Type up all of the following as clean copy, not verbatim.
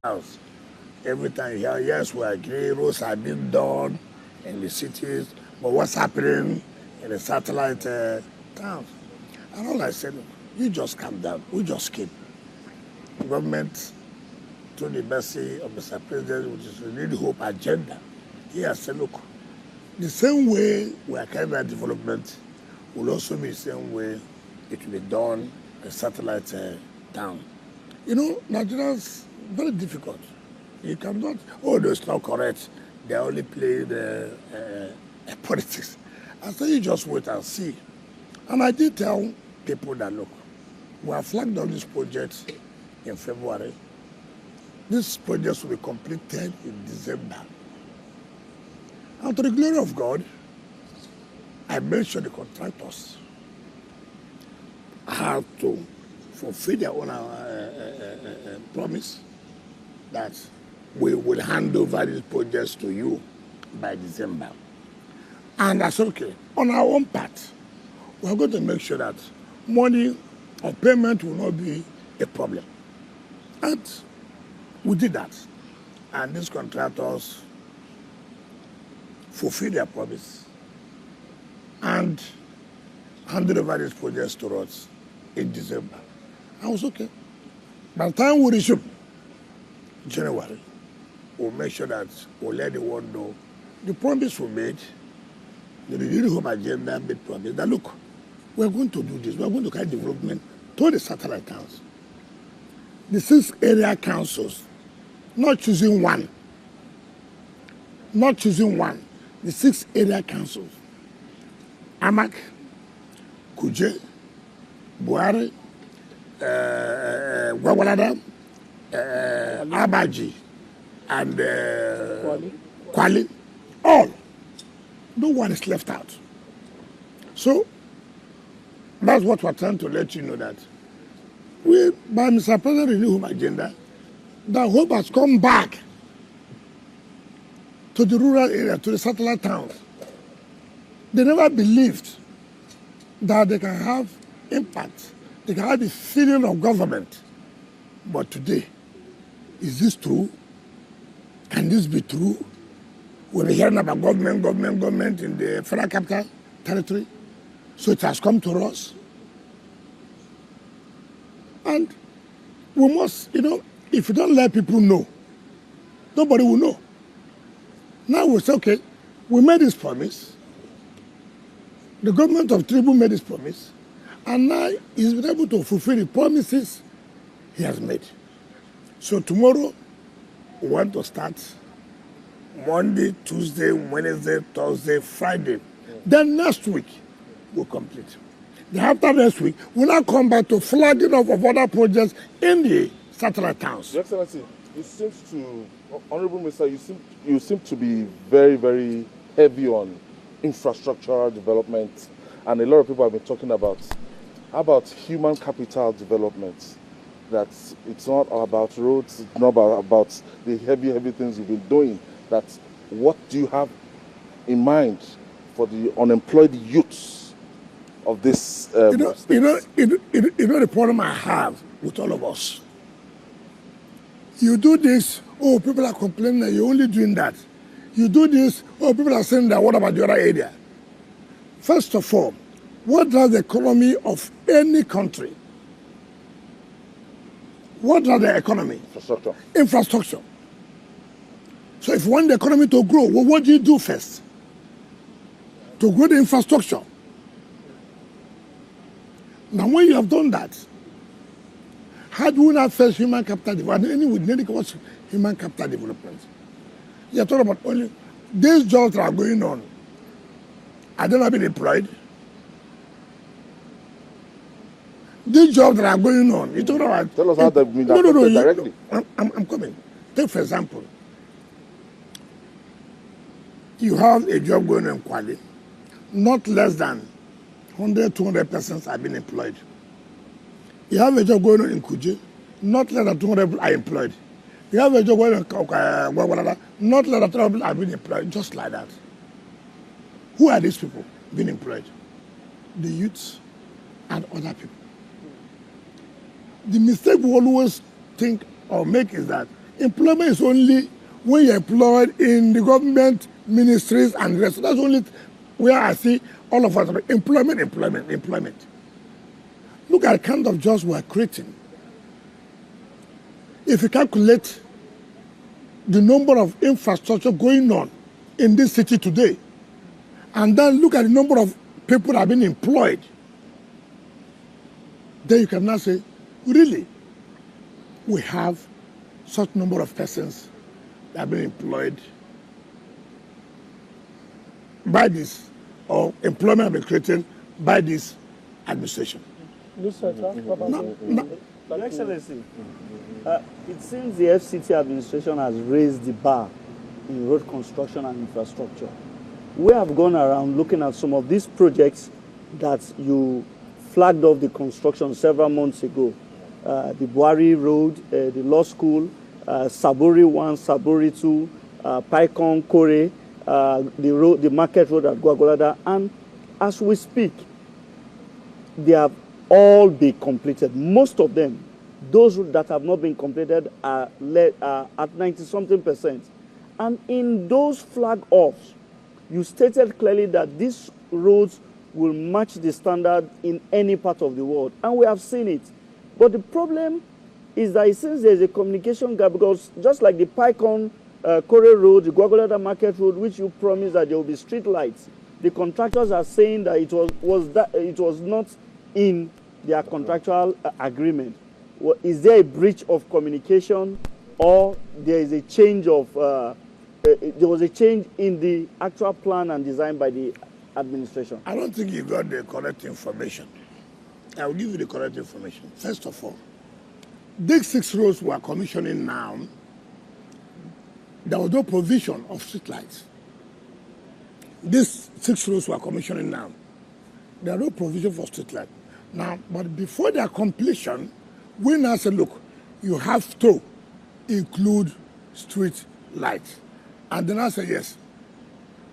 house. Every time you hear, yes, we agree, roads are being done in the cities, but what's happening in the satellite towns? And all I said, you just calm down. We just keep. Government, through the mercy of Mr. President, which is the Need Hope agenda, he has said, look, the same way we are carrying that development will also be the same way it will be done in satellite town. You know, Nigerians, very difficult. You cannot, oh, that's not correct. They only play the politics. I said, you just wait and see. And I did tell people that, look, we have flagged on this project in February. This project will be completed in December. And to the glory of God, I made sure the contractors have to fulfill their own promise that we will hand over these projects to you by December. And that's okay. On our own part, we're going to make sure that money or payment will not be a problem. And we did that. And these contractors fulfilled their promise and handed over these projects to us in December. I was okay. By the time we resume January, we'll make sure that we'll let the world know the promise we made, the Renewed Hope agenda made promise that look, we're going to do this, we're going to carry development to the satellite towns. The 6 area councils, not choosing one, the 6 area councils, Amak, Kuje, Buhari, Gwagwalada, Abaji, and Kwali, all. No one is left out. So that's what we're trying to let you know, that we, by Mr. President Renewed Hope agenda, the hope has come back to the rural area, to the satellite towns. They never believed that they can have impact, they can have the feeling of government. But today, is this true? Can this be true? We'll be hearing about government in the federal capital territory. So it has come to us. And we must, if you don't let people know, nobody will know. Now we say, okay, we made this promise. The government of Tinubu made this promise. And now he's been able to fulfill the promises he has made. So tomorrow, we want to start Monday, Tuesday, Wednesday, Thursday, Friday. Then next week, we'll complete. Then after next week, we'll now come back to flagging of other projects in the satellite towns. Your Excellency, it seems to, Honorable Minister, you seem to be very, very heavy on infrastructural development, and a lot of people have been talking about human capital development. That it's not about roads, it's not about the heavy things you've been doing. That what do you have in mind for the unemployed youths of this? You know the problem I have with all of us. You do this, oh, people are complaining that you're only doing that. You do this, oh, people are saying that, what about the other area? First of all, what does the economy of any country? What are the economy? Infrastructure. So if you want the economy to grow, well, what do you do first? To grow the infrastructure. Now when you have done that, how do we not first human capital development? We need what's human capital development. You're talking about only these jobs that are going on. Are they not being employed? These jobs that are going on, you talk about. Tell us how they've been affected directly. I'm coming. Take for example, you have a job going on in Kwale, not less than 100, 200 persons are being employed. You have a job going on in Kuje, not less than 200 people are employed. You have a job going on in Gwagwalada, not less than 200 people are being employed, just like that. Who are these people being employed? The youths and other people. The mistake we always think or make is that Employment is only when you're employed in the government ministries and the rest. That's only where I see all of us. Employment. Look at the kind of jobs we're creating. If you calculate the number of infrastructure going on in this city today, and then look at the number of people that have been employed, then you can now say, really, we have such number of persons that have been employed by this, or employment have been created by this administration. Your Excellency, it seems the FCT administration has raised the bar in road construction and infrastructure. We have gone around looking at some of these projects that you flagged off the construction several months ago. The Buhari Road, the Law School, Saburi 1, Saburi 2, Paikon, Kore, the Market Road at Gwagwalada, and as we speak, they have all been completed. Most of them, those that have not been completed, are at 90-something%. And in those flag offs, you stated clearly that these roads will match the standard in any part of the world, and we have seen it. But the problem is that since there's a communication gap, because just like the Paikon Kore Road, the Gwagwalada Market Road, which you promised that there will be street lights, the contractors are saying that it was not in their contractual agreement. Is there a breach of communication, or there is a change of there was a change in the actual plan and design by the administration? I don't think you got the correct information. I will give you the correct information. First of all, these 6 roads we are commissioning now, there was no provision of street lights. These 6 roads we are commissioning now, there are no provision for street lights. Now, but before their completion, we now say, look, you have to include street lights. And then I say, yes,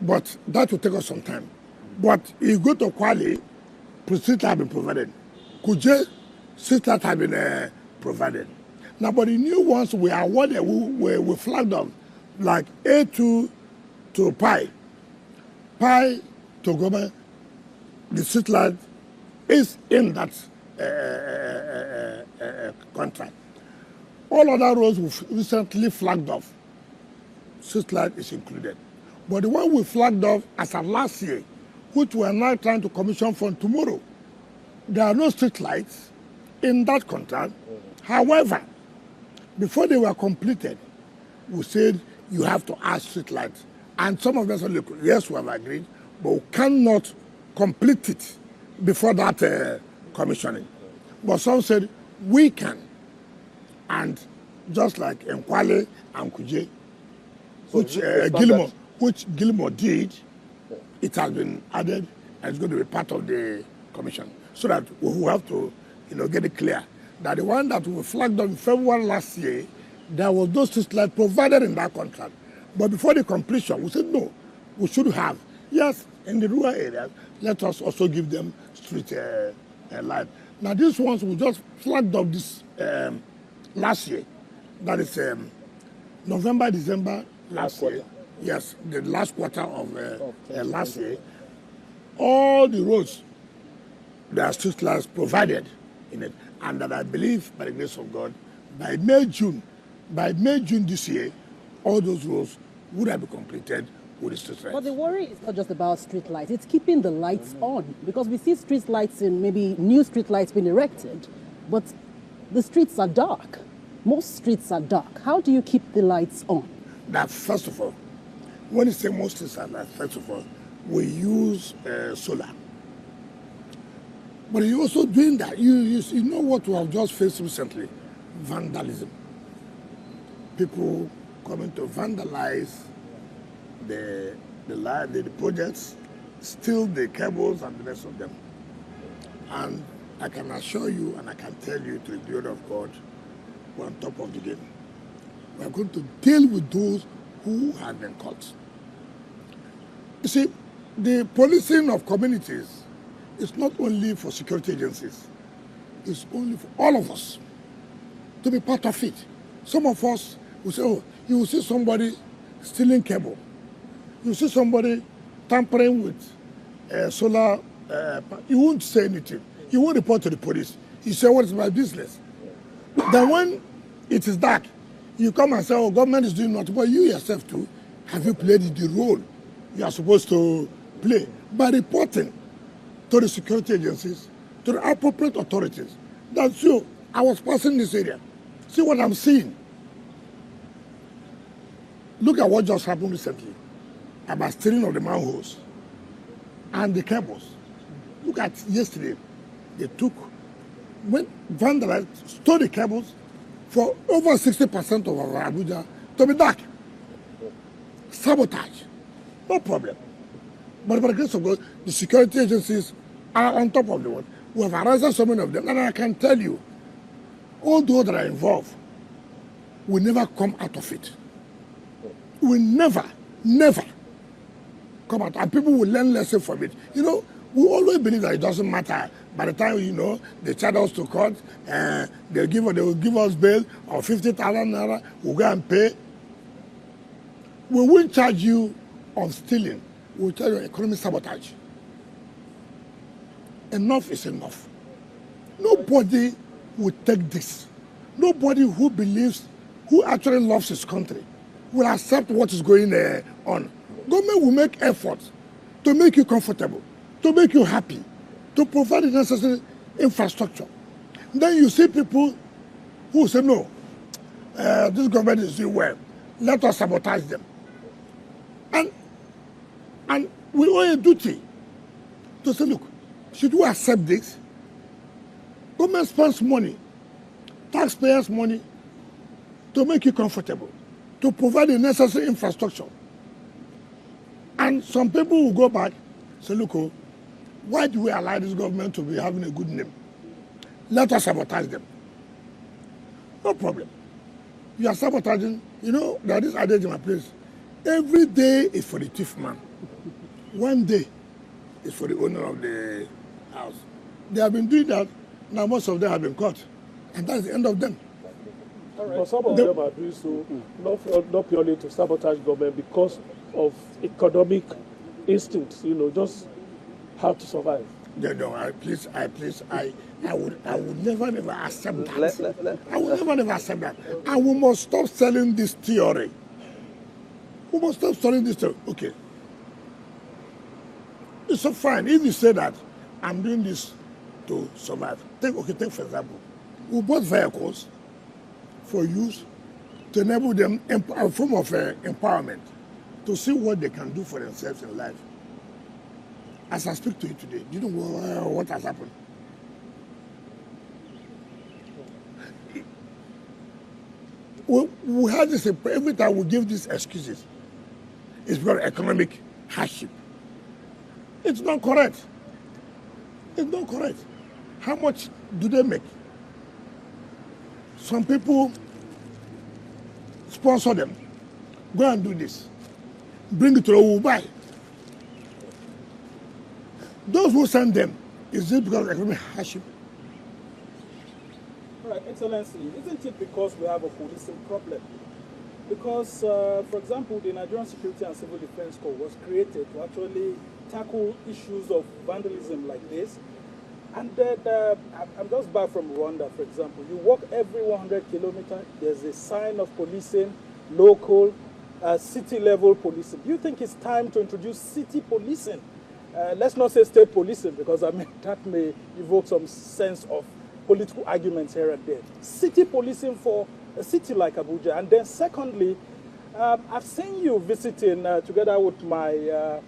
but that will take us some time. But if you go to Kwale, street lights have been provided. Kuje, street lights have been provided. Now, but the new ones we are awarded, we flagged up, like A2 to Pi to Goma, the street light is in that contract. All other roads we've recently flagged off, street light is included. But the one we flagged off as of last year, which we are now trying to commission for tomorrow, there are no street lights in that contract. However, before they were completed, we said you have to add street lights. And some of us said, look, yes, we have agreed, but we cannot complete it before that commissioning. But some said we can. And just like in Kwale and Kuje, which Gilmore did, it has been added and it's going to be part of the commission. So that we have to get it clear that the one that we flagged up in February last year, there was no street light provided in that contract. But before the completion, we said no, we should have. Yes, in the rural areas, let us also give them street light. Now these ones we just flagged up this last year. That is November, December last year. Yes, the last quarter of last year. All the roads, there are street lights provided in it. And that I believe, by the grace of God, by May, June this year, all those roads would have been completed with the street lights. But the worry is not just about street lights, it's keeping the lights on. Because we see street lights in maybe new street lights being erected, but the streets are dark. Most streets are dark. How do you keep the lights on? Now, first of all, when you say most streets are dark, first of all, we use solar. But you're also doing that. You know what we have just faced recently? Vandalism. People coming to vandalize the projects, steal the cables and the rest of them. And I can assure you and I can tell you, to the glory of God, we're on top of the game. We're going to deal with those who have been caught. You see, the policing of communities is not only for security agencies, it's only for all of us to be part of it. Some of us You will see somebody stealing cable. You see somebody tampering with solar. You won't say anything. You won't report to the police. You say, what is my business? Then when it is dark, you come and say, oh, government is doing nothing. But you yourself too, have you played the role you are supposed to play by reporting to the security agencies, to the appropriate authorities? That's you. I was passing this area. See what I'm seeing. Look at what just happened recently about stealing of the manholes and the cables. Look at yesterday. They took, when Vandals stole the cables for over 60% of our Abuja to be dark. Sabotage. No problem. But by the grace of God, the security agencies are on top of the world. We have arrested so many of them, and I can tell you, all those that are involved will never come out of it. Will never come out. And people will learn lessons from it. You know, we always believe that it doesn't matter. By the time, you know, they charge us to court, they will give us bail of 50,000 naira, we'll go and pay. We won't charge you of stealing. We'll charge you economic sabotage. Enough is enough. Nobody will take this. Nobody who believes, who actually loves his country, will accept what is going on. Government will make efforts to make you comfortable, to make you happy, to provide the necessary infrastructure. Then you see people who say, no, this government is doing well. Let us sabotage them. And we owe a duty to say, look, should we accept this? Government spends money, taxpayers' money, to make you comfortable, to provide the necessary infrastructure. And some people will go back and say, look, why do we allow this government to be having a good name? Let us sabotage them. No problem. You are sabotaging. You know, there is adage in my place. Every day is for the thief man. One day is for the owner of the house. They have been doing that. Now most of them have been caught. And that's the end of them. Right. But some of them are doing so not purely to sabotage government because of economic instincts, you know, just how to survive. No, I would never accept that. I would never accept that. And we must stop selling this theory. We must stop selling this theory. Okay. It's so fine. If you say that I'm doing this to survive, take for example, we bought vehicles for use to enable them a form of empowerment to see what they can do for themselves in life. As I speak to you today, do you know what has happened? We have this, every time we give these excuses, it's because of economic hardship. It's not correct. It's not correct. How much do they make? Some people sponsor them. Go and do this. Bring it to the who buy. Those who send them, is it because of economic hardship? All right, Excellency, isn't it because we have a policing problem? Because, for example, the Nigerian Security and Civil Defense Corps was created to actually tackle issues of vandalism like this. And then, I'm just back from Rwanda, for example. You walk every 100 kilometers, there's a sign of policing, local, city-level policing. Do you think it's time to introduce city policing? Let's not say state policing, because I mean that may evoke some sense of political arguments here and there. City policing for a city like Abuja. And then secondly, I've seen you visiting together with my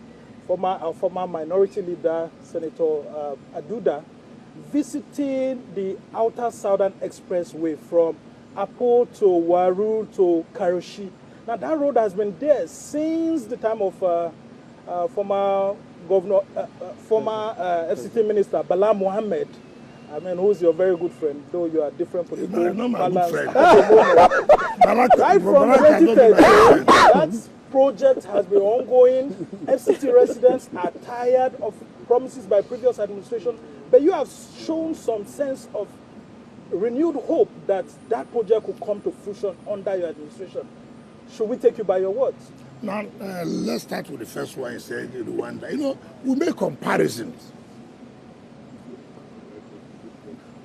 former minority leader, Senator Aduda, visiting the Outer Southern Expressway from Apo to Waru to Karoshi. Now that road has been there since the time of former FCT Minister Bala Mohammed. I mean, who's your very good friend, though you are different political balance. Right from 2013, that project has been ongoing. FCT residents are tired of promises by previous administration, but you have shown some sense of renewed hope that that project could come to fruition under your administration. Should we take you by your words? Now, let's start with the first one you said, the one that, we make comparisons.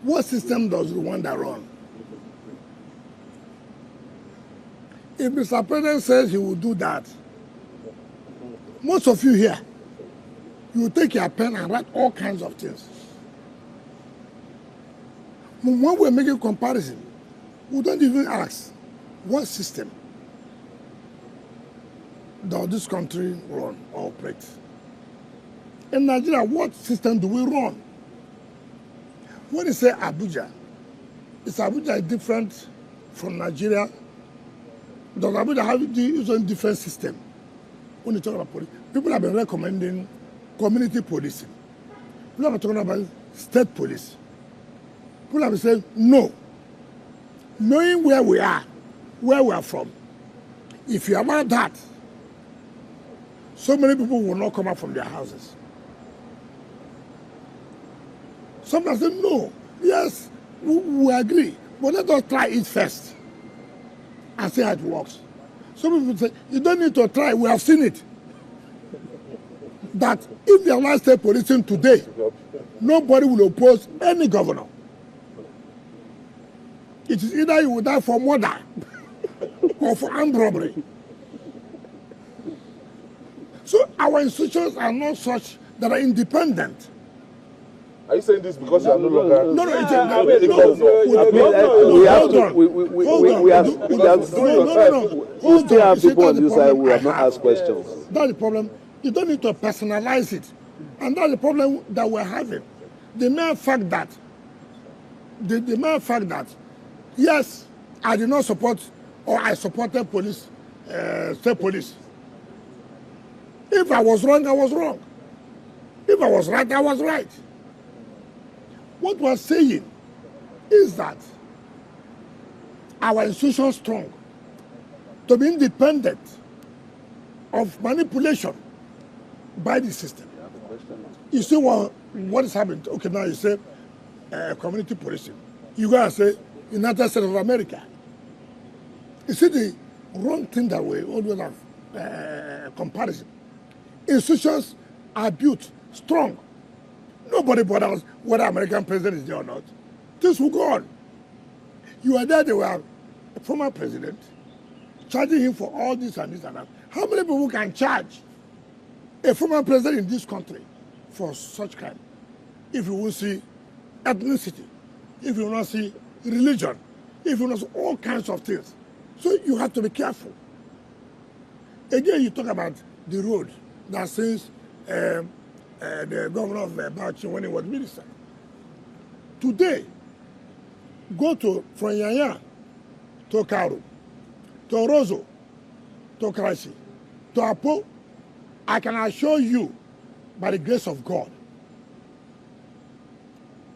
What system does Rwanda run? If Mr. President says he will do that, most of you here, you will take your pen and write all kinds of things. When we're making comparison, we don't even ask what system does this country run or operate. In Nigeria, what system do we run? When you say Abuja, is Abuja different from Nigeria? Does Abuja have its own different system? When you talk about police, people have been recommending community policing. People have been talking about state police. People have been saying, no. Knowing where we are from, if you about that, so many people will not come out from their houses. Some people say, no, yes, we agree, but let us try it first and see how it works. Some people say, you don't need to try, we have seen it. That if the allow state policing today, nobody will oppose any governor. It is either you will die for murder or for armed robbery. So our institutions are not such that are independent. Are you saying this because you are no longer? No, we still have people on this side who have not asked questions. That's the problem. You don't need to personalize it. And that's the problem that we're having. The mere fact that, yes, I did not support, or I supported police, state police. If I was wrong, I was wrong. If I was right, I was right. What we're saying is that our institution is strong to be independent of manipulation by the system. You see what is happening? Okay, now you say community policing. You go and say United States of America. You see the wrong thing that we always have comparison. Institutions are built strong. Nobody bothers whether American president is there or not. Things will go on. You are there, they were a former president, charging him for all this and this and that. How many people can charge a former president in this country for such crime? If you will see ethnicity, if you will not see religion, if you will not see all kinds of things. So you have to be careful. Again, you talk about the road that since the governor of Bauchi when he was minister. Today, go from Yanya to Karu, to Rozo, to Krashi, to Apo. I can assure you, by the grace of God,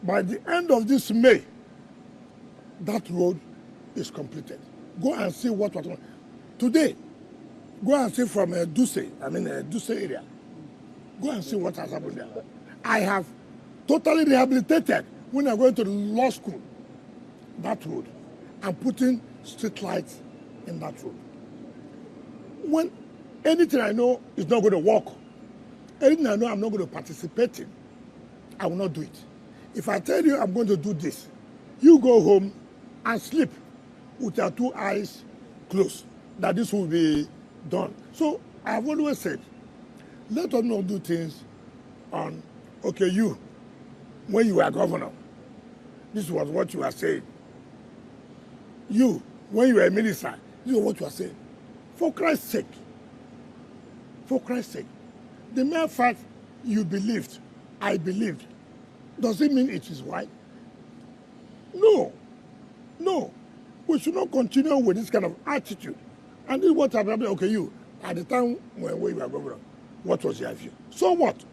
by the end of this May, that road is completed. Go and see what was on. Today, go and see from Duse area. Go and see what has happened there. I have totally rehabilitated when I went to law school, that road, and putting street lights in that road. When anything I know is not going to work, anything I know I'm not going to participate in, I will not do it. If I tell you I'm going to do this, you go home and sleep with your two eyes closed, that this will be done. So I've always said, let us not do things on, okay, you, when you were governor, this was what you were saying. You, when you were a minister, this is what you are saying. For Christ's sake, the mere fact you believed, I believed, does it mean it is right? No. We should not continue with this kind of attitude. And this is what happened. Okay, you, at the time when we were governor, what was your view? So what?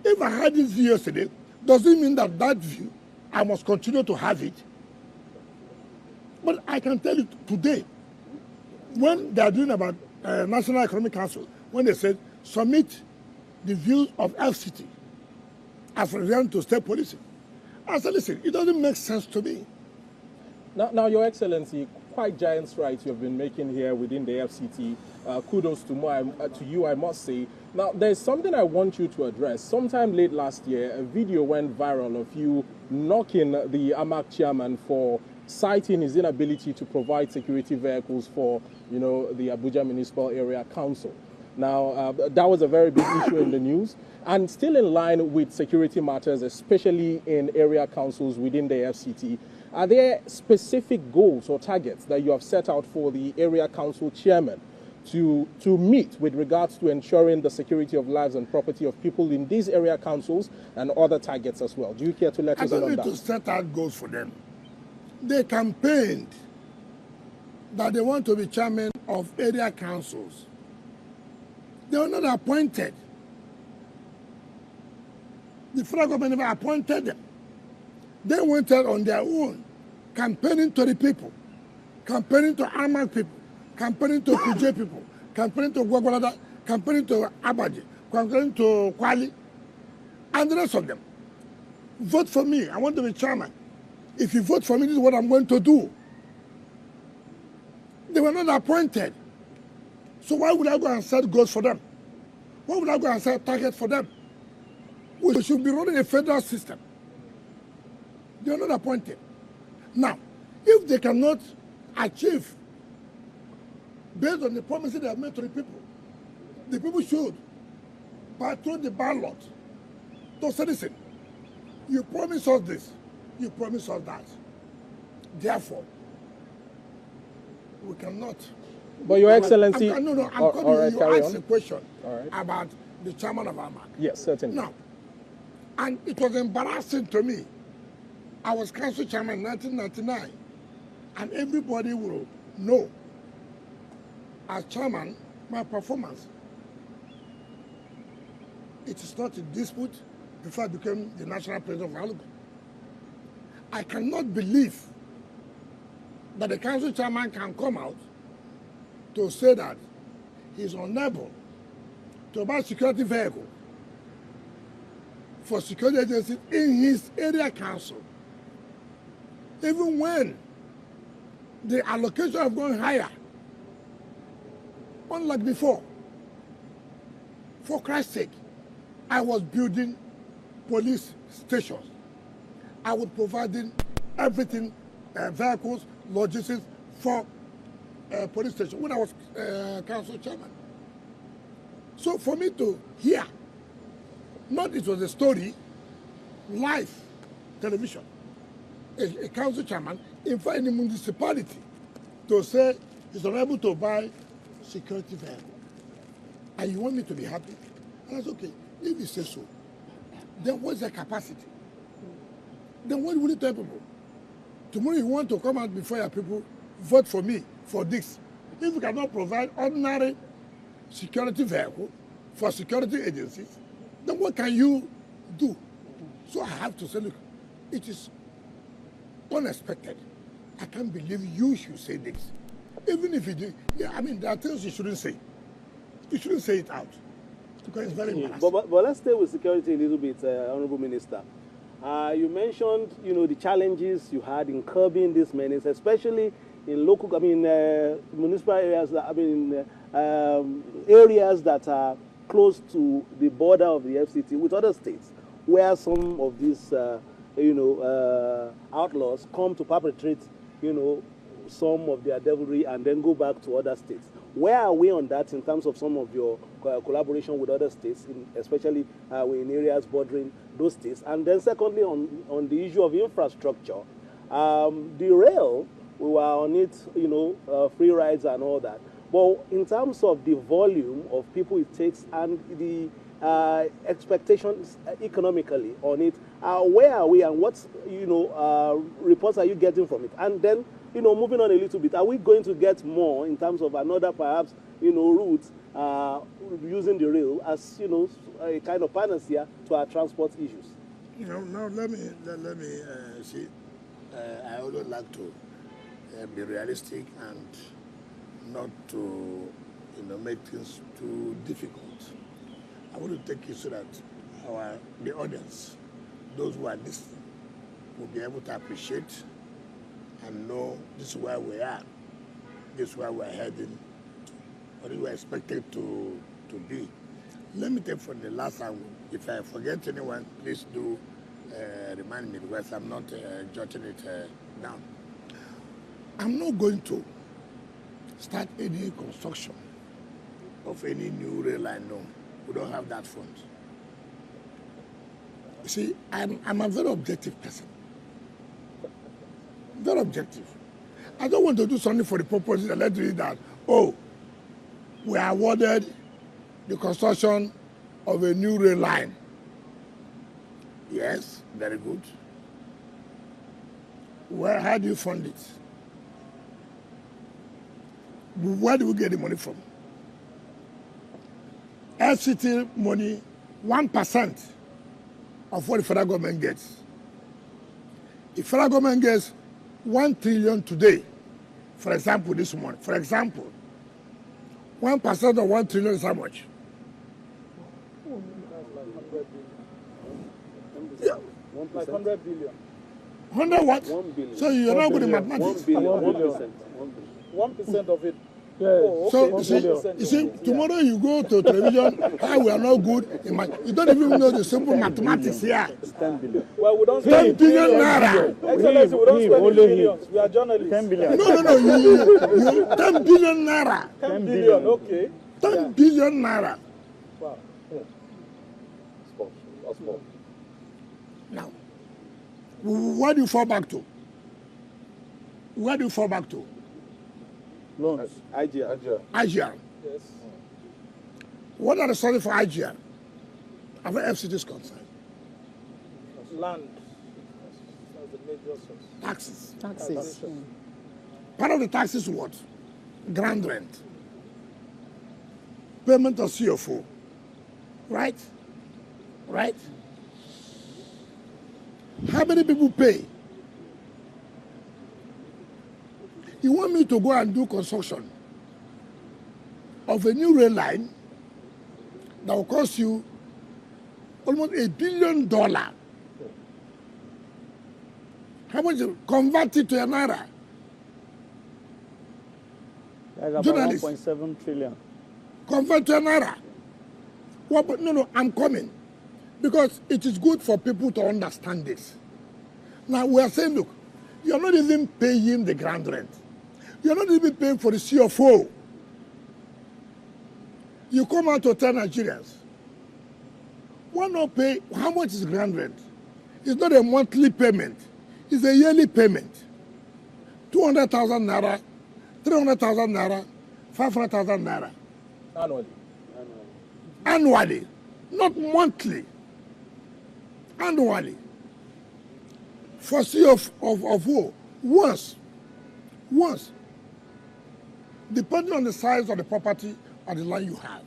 If I had this view yesterday, does it mean that view, I must continue to have it? But I can tell you today, when they are doing about National Economic Council, when they said, submit the views of FCT as relevant to state policy, I said, listen, it doesn't make sense to me. Now, Your Excellency, quite giant strides you've been making here within the FCT. Kudos to you, I must say. Now, there's something I want you to address. Sometime late last year, a video went viral of you knocking the AMAC chairman for citing his inability to provide security vehicles for, the Abuja Municipal Area Council. Now, that was a very big issue in the news, and still in line with security matters, especially in area councils within the FCT. Are there specific goals or targets that you have set out for the area council chairman to meet with regards to ensuring the security of lives and property of people in these area councils and other targets as well? Do you care to let us in on that? I don't need to set out goals for them. They campaigned that they want to be chairman of area councils. They were not appointed. The federal government never appointed them. They went out on their own, campaigning to the people, campaigning to Amak people, campaigning to Kuje people, campaigning to Gwagwalada, campaigning to Abaji, campaigning to Kwali, and the rest of them. Vote for me. I want to be chairman. If you vote for me, this is what I'm going to do. They were not appointed. So why would I go and set goals for them? Why would I go and set targets for them? We should be running a federal system. They are not appointed. Now, if they cannot achieve based on the promises they have made to the people should patrol the ballot to say, listen, you promise us this, you promise us that. Therefore, we cannot. But Your Excellency... I'm coming. You asked a question about the chairman of AMAC. Yes, certainly. Now, and it was embarrassing to me. I was council chairman in 1999, and everybody will know, as chairman, my performance. It is not a dispute before I became the national president of Abuja. I cannot believe that the council chairman can come out to say that he is unable to buy security vehicle for security agencies in his area council, even when the allocation have gone higher, unlike before. For Christ's sake, I was building police stations. I was providing everything, vehicles, logistics for police station when I was council chairman. So for me to hear, not it was a story, live television, a council chairman in fact in the municipality to say he's unable to buy security vehicle. And you want me to be happy? And that's okay. If you say so, then what's the capacity? Then what will you tell people? Tomorrow you want to come out before your people, vote for me for this. If you cannot provide ordinary security vehicle for security agencies, then what can you do? So I have to say, look, it is unexpected. I can't believe you should say this. Even if you do, yeah, I mean, there are things you shouldn't say. You shouldn't say it out because it's very embarrassing. But let's stay with security a little bit, Honorable Minister. You mentioned, the challenges you had in curbing this menace, especially in local, municipal areas. Areas that are close to the border of the FCT with other states, where some of these, outlaws come to perpetrate, some of their devilry and then go back to other states. Where are we on that in terms of some of your collaboration with other states, especially in areas bordering those states? And then secondly, on the issue of infrastructure, the rail, we were on it, free rides and all that. But in terms of the volume of people it takes and the expectations economically on it, where are we and what, reports are you getting from it? And then, moving on a little bit, are we going to get more in terms of another perhaps, route using the rail as, a kind of panacea to our transport issues? Now let me see. I always like to be realistic and not to, make things too difficult. I want to take you so that the audience, those who are listening, will be able to appreciate and know this is where we are, this is where we're heading, what we were expected to be. Let me take from the last time, if I forget anyone, please do remind me, because I'm not jotting it down. I'm not going to start any construction of any new rail line. No, we don't have that fund. You see, I'm a very objective person. Very objective. I don't want to do something for the purpose that let's read that, oh, we are awarded the construction of a new rail line. Yes, very good. Well, how do you fund it? Where do we get the money from? FCT money, 1% of what the federal government gets. If federal government gets 1 trillion today, for example, this month, for example, 1% of 1 trillion is how much? Yeah. Like 100 billion. 100 what? 1 billion. So you're not good in mathematics. 1 billion. 1%. 1% of it. Yeah. Oh, okay. So you see, tomorrow you go to television, we are not good in math. You don't even know the simple mathematics here. 10 billion. Well, we don't 10 billion naira. Excellency, we don't spend in billions. We are journalists. 10 billion. No, you 10 billion naira. 10 billion, okay. 10 billion naira. Wow. That's small. Now, where do you fall back to? Where do you fall back to? Loans. IGR. IGR. Yes. What are the sources for IGR? As far as FCT is concerned? Land. That's the major source. Taxes. Taxes. Part of the taxes is what? Ground rent. Payment of CFO. Right? Right? How many people pay? You want me to go and do construction of a new rail line that will cost you almost $1 billion. How much? Convert it to a naira. Like about Journalists. 1.7 trillion. Convert to a naira. Well, but no, I'm coming. Because it is good for people to understand this. Now we are saying, look, you're not even paying the ground rent. You're not even paying for the CFO. You come out to tell Nigerians, why not pay? How much is ground rent? It's not a monthly payment. It's a yearly payment. 200,000 naira, 300,000 naira, 500,000 naira. Annually. Annually, not monthly. Annually. For CFO, once. Depending on the size of the property or the land you have.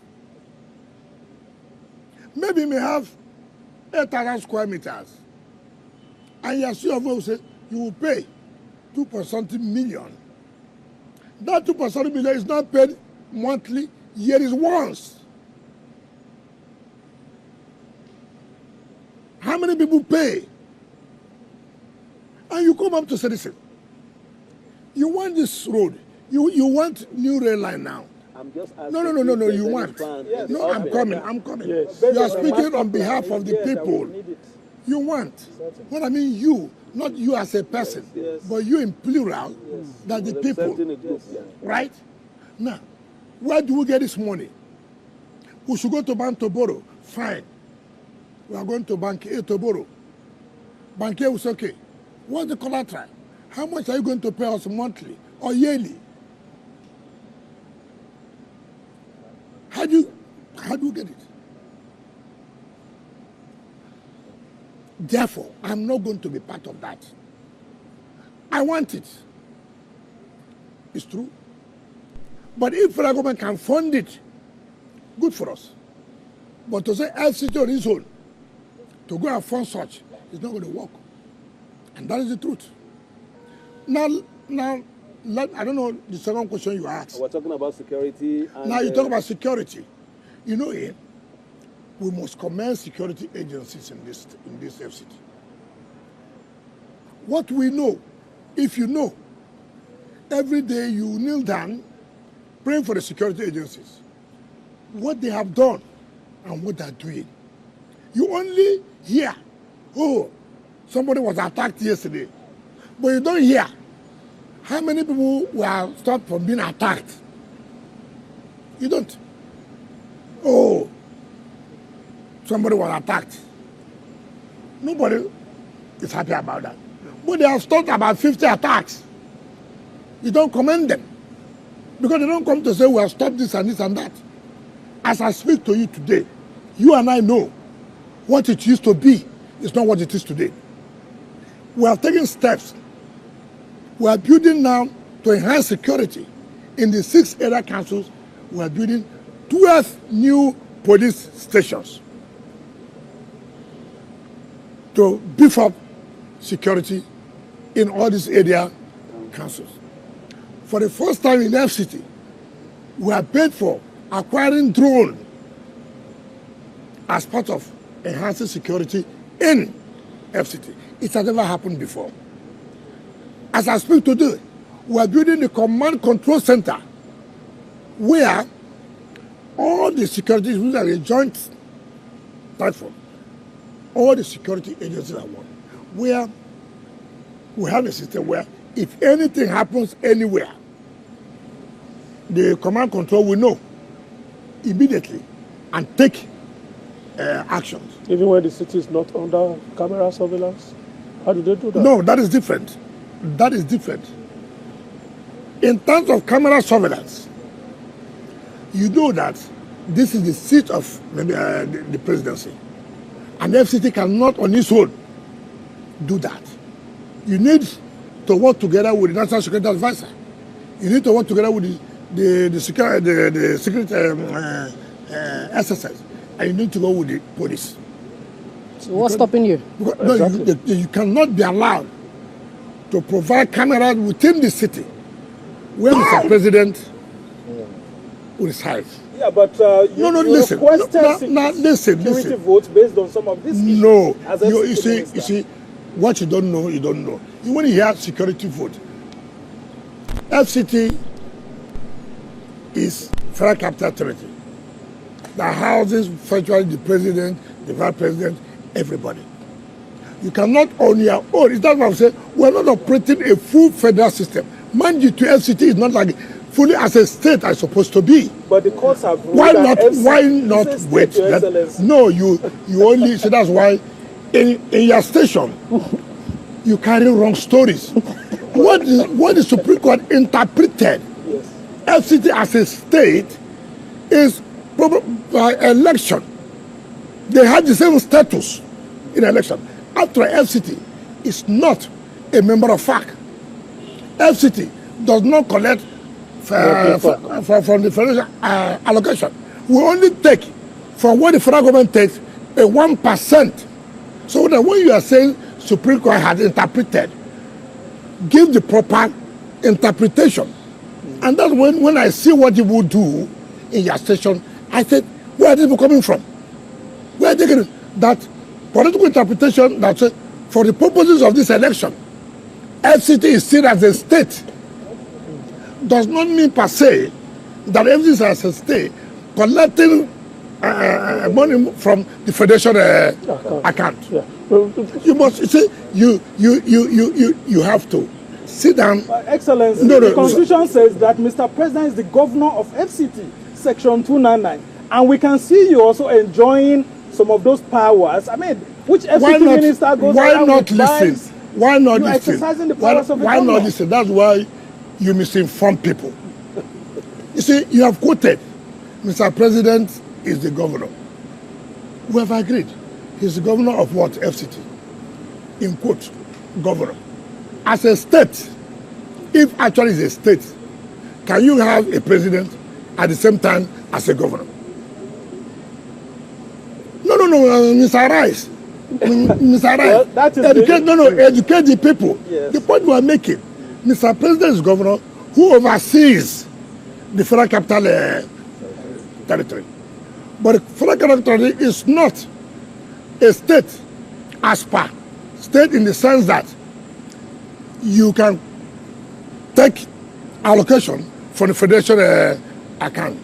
Maybe you may have 8,000 square meters. And your CFO will say, you will pay 2.something million. That 2.something million is not paid monthly, year is once. How many people pay? And you come up to citizen. You want this road. You want new rail line now. I'm just asking. No, you want. Yes. No, I'm coming. Yes. You are speaking on behalf of the people. You want. What I mean, you, not you as a person, but you in plural, that the people. Right? Now, where do we get this money? We should go to bank to borrow. Fine. We are going to bank A to borrow. Bank A will say, okay, what's the collateral? How much are you going to pay us monthly or yearly? How do you get it? Therefore, I'm not going to be part of that. I want it. It's true. But if the government can fund it, good for us. But to say FCT on its own, to go and fund such, it's not going to work. And that is the truth. Now, I don't know the second question you asked. We're talking about security. And, Now you talk about security. You know, we must commend security agencies in this FCT. What we know, if you know, every day you kneel down praying for the security agencies, what they have done and what they're doing. You only hear, oh, somebody was attacked yesterday, but you don't hear how many people were stopped from being attacked. You don't. Oh, somebody was attacked. Nobody is happy about that. But they have stopped about 50 attacks. You don't commend them. Because they don't come to say, we have stopped this and this and that. As I speak to you today, you and I know what it used to be is not what it is today. We are taking steps. We are building now to enhance security. In the 6 area councils, we are building 12 new police stations to beef up security in all these area councils. For the first time in FCT, we are paid for acquiring drone as part of enhancing security in FCT. It has never happened before. As I speak today, we are building the command control center where all the security, which are a joint platform, all the security agencies are one, where we have a system where if anything happens anywhere, the command control will know immediately and take actions. Even when the city is not under camera surveillance? How do they do that? No, that is different. That is different. In terms of camera surveillance, you know that this is the seat of maybe the presidency. And the FCT cannot on its own do that. You need to work together with the National Security Advisor. You need to work together with the security SSS. And you need to go with the police. So what's stopping you? Because, no, you cannot be allowed to provide cameras within the city where Mr. President resides. Yeah, but you listen. requested Listen. votes based on some of these issues. No, as a you see, what you don't know, you don't know. You want to hear security vote. FCT is Federal Capital Territory that houses virtually the president, the vice president, everybody. You cannot on your own. It's not what I'm saying. We're not operating a full federal system. Mind you, to FCT is not like fully as a state as supposed to be. But the courts have ruled Why that not? FCT Why not is a state, wait? Your Excellency. No, you only. So that's why in your station you carry wrong stories. What the Supreme Court interpreted FCT as a state is by election. They have the same status in election. After FCT is not a member of FAC. FCT does not collect from the federal allocation. We only take from what the federal government takes a 1%. So that when you are saying Supreme Court has interpreted, give the proper interpretation. And that's when I see what you will do in your station, I said, where are these people coming from? Where are they getting that political interpretation that says, for the purposes of this election, FCT is seen as a state. Does not mean per se that FCT is as a state collecting money from the federation account. Yeah. You must see. You have to sit down. Excellency, the Constitution says that Mr. President is the governor of FCT, Section 299, and we can see you also enjoying some of those powers. I mean, which FCT minister goes around with bags? Why not listen? Exercising the powers of the why governor? not listen? That's why you misinform people. You see, you have quoted, Mr. President is the governor. We have agreed. He's the governor of what? FCT. In quote, governor. As a state, if actually is a state, can you have a president at the same time as a governor? No, Mr. Rice. Mr. Rice. Well, educate the people. Yes. The point we are making, Mr. President is governor who oversees the federal capital territory. But the federal capital territory is not a state as per state in the sense that you can take allocation from the federation account.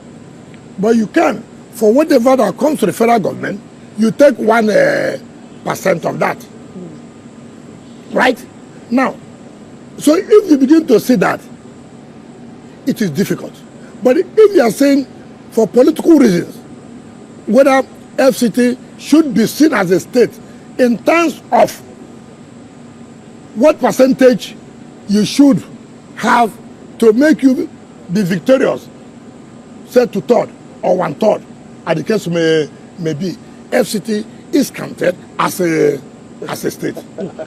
But you can, for whatever that comes to the federal government, you take 1% of that. Right? Now, so if you begin to see that, it is difficult. But if you are saying for political reasons, whether FCT should be seen as a state in terms of what percentage you should have to make you be victorious, say 2/3 or 1/3, as the case may be, FCT is counted as a state.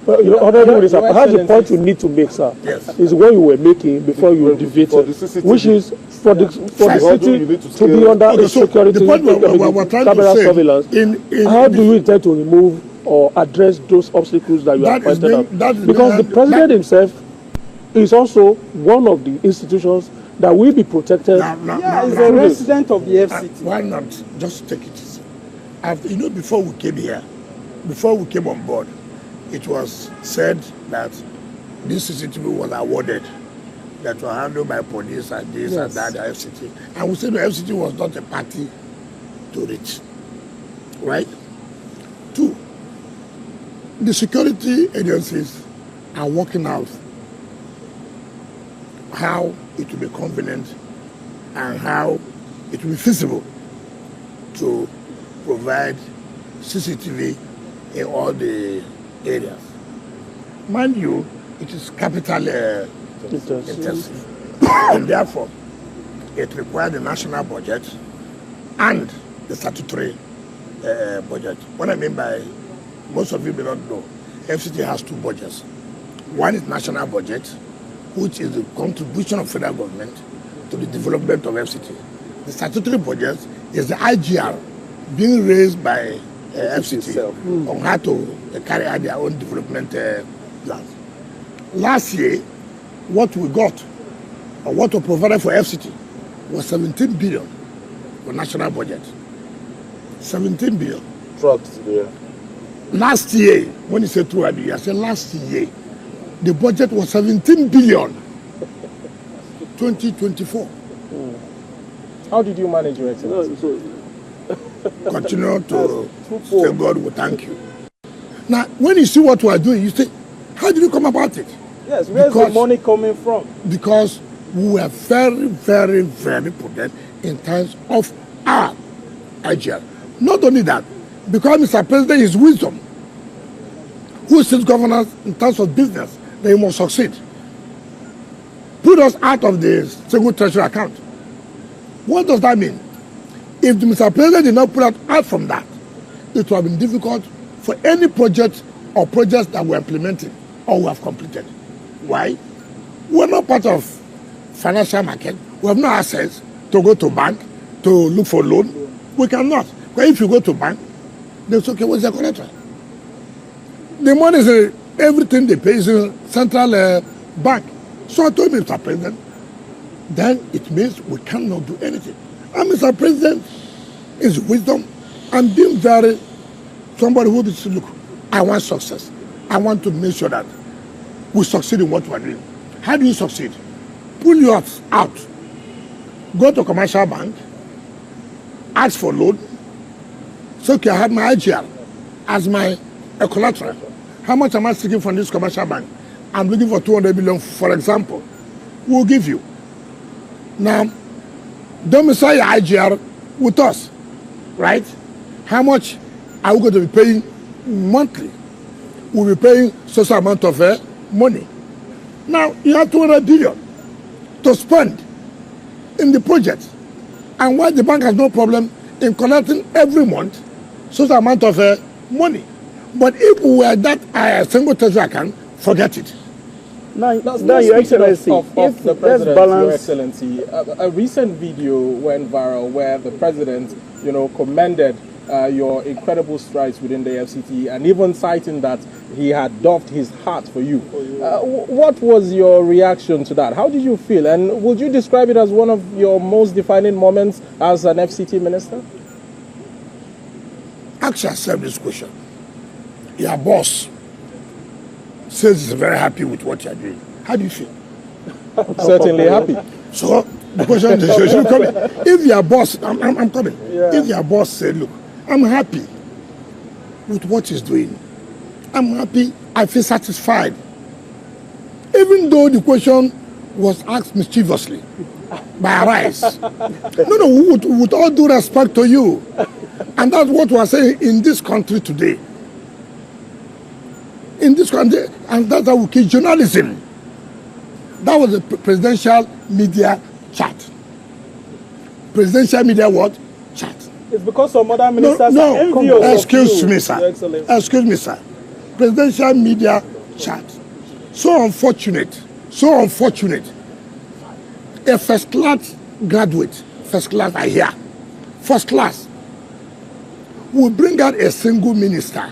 Well, Honorable Minister, perhaps the point you need to make, sir, Yes. is what you were making before you debated, which is for the city to be under a security camera surveillance. How do you intend to remove or address those obstacles that you have pointed out? Because the president himself is also one of the institutions that will be protected. He's a resident of the FCT. Why not just take it easy? Before we came here, before we came on board, it was said that this CCTV was awarded, that were handled by police and this and that, the FCT. And we said the FCT was not a party to it. Right? 2, the security agencies are working out how it will be convenient and how it will be feasible to provide CCTV in all the areas. Mind you, it is capital intensive. And therefore, it requires the national budget and the statutory budget. What I mean by, most of you may not know, FCT has 2 budgets. One is national budget, which is the contribution of federal government to the development of FCT. The statutory budget is the IGR being raised by FCT on how to carry out their own development plans. Last year, what we got, or what we provided for FCT, was 17 billion for national budget. 17 billion. Trucks, yeah. Last year, when you say throughout the year, I said last year, the budget was 17 billion. 2024. How did you manage your Excellency? Continue to say God will thank you. Now, when you see what we are doing, you say, how did you come about it? Yes, where's the money coming from? Because we were very, very, very prudent in terms of our IGL. Not only that, because Mr. President is wisdom, who sits governors in terms of business, they must succeed. Put us out of the single treasury account. What does that mean? If the Mr. President did not put us out from that, it would have been difficult for any project or projects that we're implementing or we have completed. Why? We're not part of financial market. We have no access to go to bank to look for loan. We cannot. But if you go to bank, they say, okay, what's the collateral? The money is everything they pay is in central bank. So I told Mr. President, then it means we cannot do anything. And Mr. President is wisdom and being very somebody who will say, look, I want success. I want to make sure that we succeed in what we're doing. How do you succeed? Pull yours out. Go to a commercial bank, ask for loan. So okay, I have my IGR as my collateral. How much am I seeking from this commercial bank? I'm looking for 200 million, for example. We'll give you. Now, domicile your IGR with us, right? How much are we going to be paying monthly? We'll be paying such amount of money. Now, you have 200 billion to spend in the project. And why the bank has no problem in collecting every month such amount of money. But if we were that single treasury account, forget it. Now Your Excellency, of the president, balance... Your Excellency, a recent video went viral where the president, commended your incredible strides within the FCT and even citing that he had doffed his hat for you. What was your reaction to that? How did you feel? And would you describe it as one of your most defining moments as an FCT minister? Ask yourself this question. Your boss says he's very happy with what you're doing. How do you feel? Certainly happy. So the question is, if your boss, I'm coming. Yeah. If your boss said, look, I'm happy with what he's doing. I'm happy. I feel satisfied. Even though the question was asked mischievously by Arise. No, with all due respect to you. And that's what we're saying in this country today. In this country, and that's how we keep journalism. That was a presidential media chat. Presidential media what? Chat. It's because some other ministers are envious of excuse you, me, sir. Excuse me, sir. Presidential media chat. So unfortunate. So unfortunate. A first class graduate, first class I hear, first class, will bring out a single minister.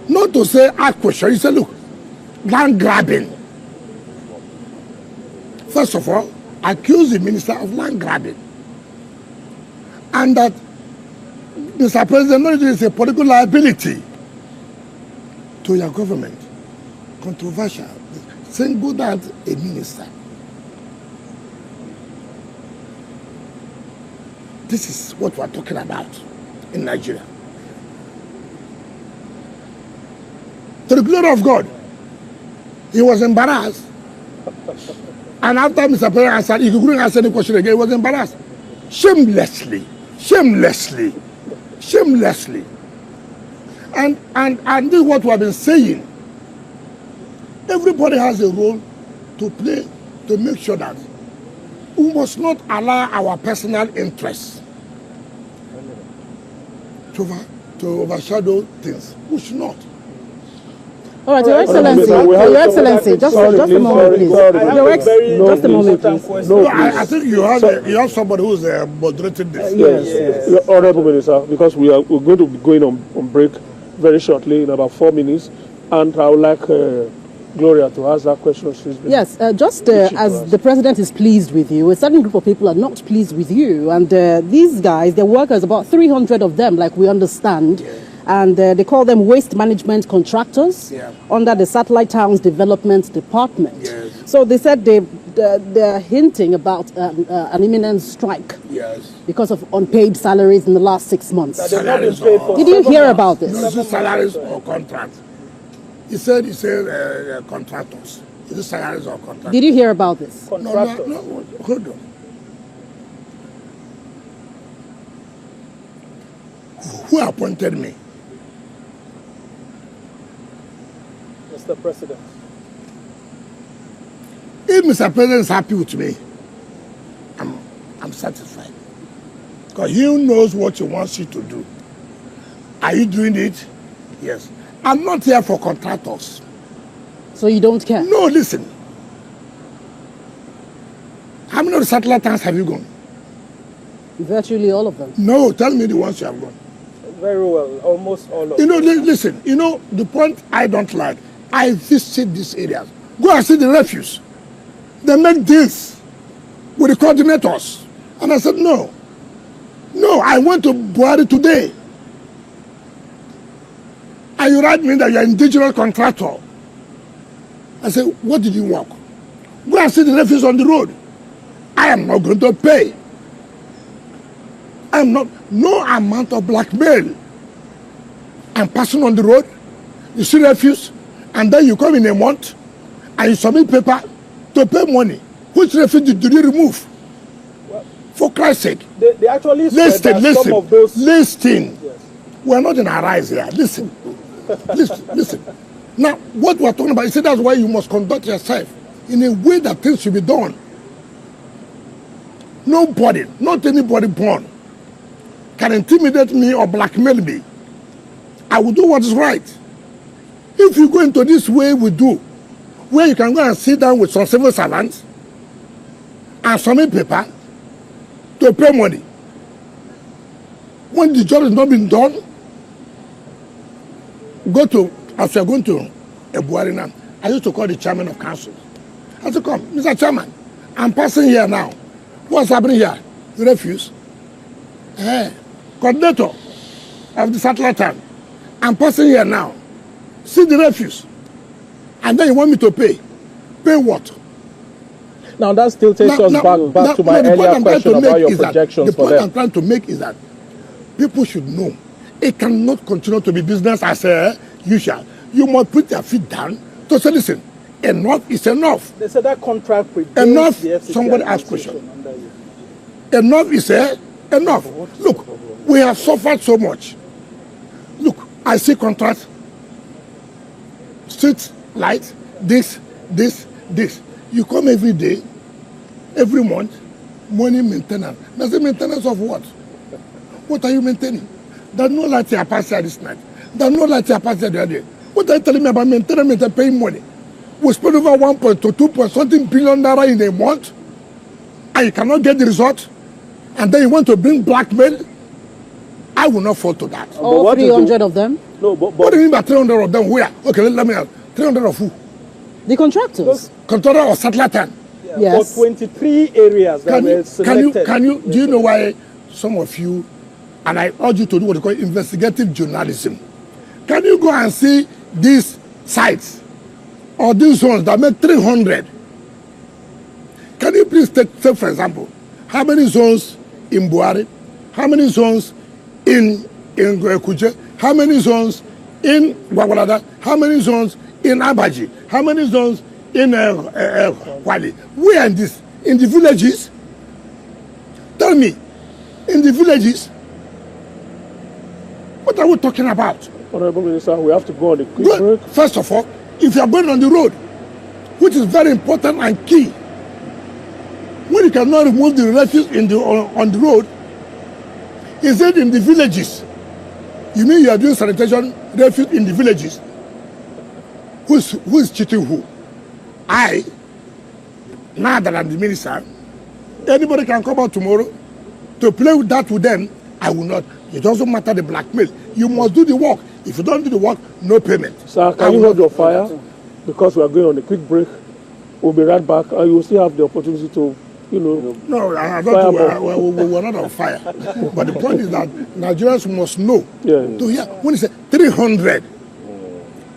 Not to say ask question. You say, look, land grabbing. First of all, accuse the minister of land grabbing. And that Mr. President, not is a political liability to your government. Controversial. Single out a minister. This is what we're talking about in Nigeria. To the glory of God, he was embarrassed. And after Mr. President answered, he couldn't answer the question again, he was embarrassed. Shamelessly. Shamelessly. Shamelessly. And this is what we have been saying. Everybody has a role to play to make sure that we must not allow our personal interests to overshadow things. We should not. All right, Your Excellency, Your Excellency, just a moment, please. Just a moment, please. No, I think you have somebody who's moderating this. Yes. Honorable Minister, because we're going to be going on break very shortly in about 4 minutes, and I would like Gloria to ask that question. Yes, just as the president is pleased with you, a certain group of people are not pleased with you, and these guys, they're workers, about 300 of them, like we understand. Yeah. And they call them waste management contractors under the Satellite Towns Development Department. Yes. So they said they're hinting about an imminent strike because of unpaid salaries in the last 6 months. Did you hear about this? Is it salaries or contracts? He said contractors. Is it salaries or contractors? Did you hear about this? No, hold on. Who appointed me? Mr. President. If Mr. President is happy with me, I'm satisfied. Because he knows what he wants you to do. Are you doing it? Yes. I'm not here for contractors. So you don't care? No, listen. How many of the satellite towns have you gone? Virtually all of them. No, tell me the ones you have gone. Very well, almost all of them. You know, listen, the point I don't like, I visit these areas. Go and see the refuse. They make deals with the coordinators. And I said, no, I went to Buhari today. And you write me that you're an indigenous contractor. I said, what did you work? Go and see the refuse on the road. I am not going to pay. I am not, no amount of blackmail. I'm passing on the road, you see refuse, and then you come in a month, and you submit paper to pay money. Which refuse did you remove? Well, for Christ's sake. They actually said that some of those... Listen. Yes. We're not in a rise here. Listen. Listen. Now, what we're talking about, you see, that's why you must conduct yourself in a way that things should be done. Nobody, not anybody born, can intimidate me or blackmail me. I will do what is right. If you go into this way we do, where you can go and sit down with some civil servants and submit paper to pay money, when the job is not being done, go to, as you are going to Abuja now, I used to call the chairman of council. I said, come, Mr. Chairman, I'm passing here now. What's happening here? You refuse? Coordinator of the satellite town. I'm passing here now. see the refuse, and then you want me to pay. Pay what? Now that still takes us back to my earlier question about your projections for them. The point I'm trying to make is that people should know it cannot continue to be business as usual. You must put your feet down to say, listen, enough is enough. They said that contract enough. Somebody asked question. Enough is enough. Look, we have suffered so much. Look, I see contract, street light, this. You come every day, every month, money maintenance. That's the maintenance of what? What are you maintaining? There's no light here past this night. There's no light here past the other day. What are you telling me about maintenance and paying money? We spend over 1 to 2 something billion in a month, and you cannot get the result, and then you want to bring blackmail. I will not fall to that. All 300 of them? No, but what do you mean by 300 of them? Where? Okay, let me ask. 300 of who? The contractors. Contractor or satellite town? Yes. For 23 areas that were selected. Do you know why some of you, and I urge you to do what they call investigative journalism. Can you go and see these sites or these zones that make 300? Can you please take for example, how many zones in Buhari? How many zones in Kuje? How many zones in Gwagwalada? How many zones in Abaji? How many zones in Wali? Where in this? In the villages? Tell me, in the villages? What are we talking about? Honorable Minister, we have to go on a quick break. First of all, if you are going on the road, which is very important and key, when you cannot remove the refuse on the road, is it in the villages? You mean you are doing sanitation refuse in the villages? Who is cheating who? I, now that I'm the minister, anybody can come out tomorrow to play with that with them. I will not. It doesn't matter the blackmail. You must do the work. If you don't do the work, no payment. Sir, can you hold your fire? Because we are going on a quick break. We'll be right back. And you will still have the opportunity to, No, I don't think we're not on fire. But the point is that Nigerians must know. To hear, when you say 300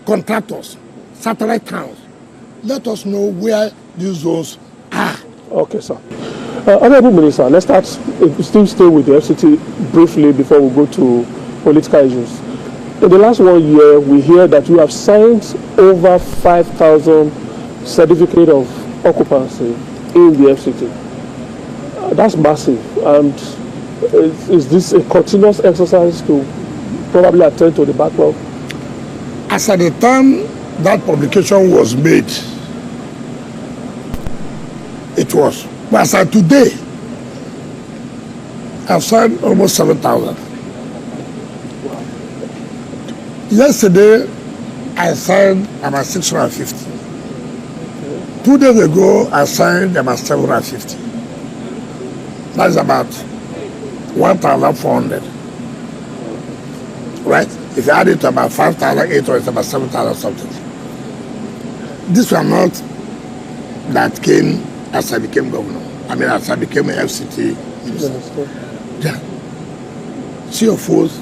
contractors, satellite towns, let us know where these zones are. Okay, sir. Honorable Minister, let's still stay with the FCT briefly before we go to political issues. In the last 1 year, we hear that you have signed over 5,000 certificate of occupancy in the FCT. That's massive. And is this a continuous exercise to probably attend to the backlog? As at the time that publication was made, it was. But as of today, I've signed almost 7,000. Yesterday, I signed about 650. 2 days ago, I signed about 750. That's about 1,400. Right? If you add it to about 5,800, it's about 7,000 something. These were not that came as I became governor. I mean, as I became an FCT minister. Yeah. CFOs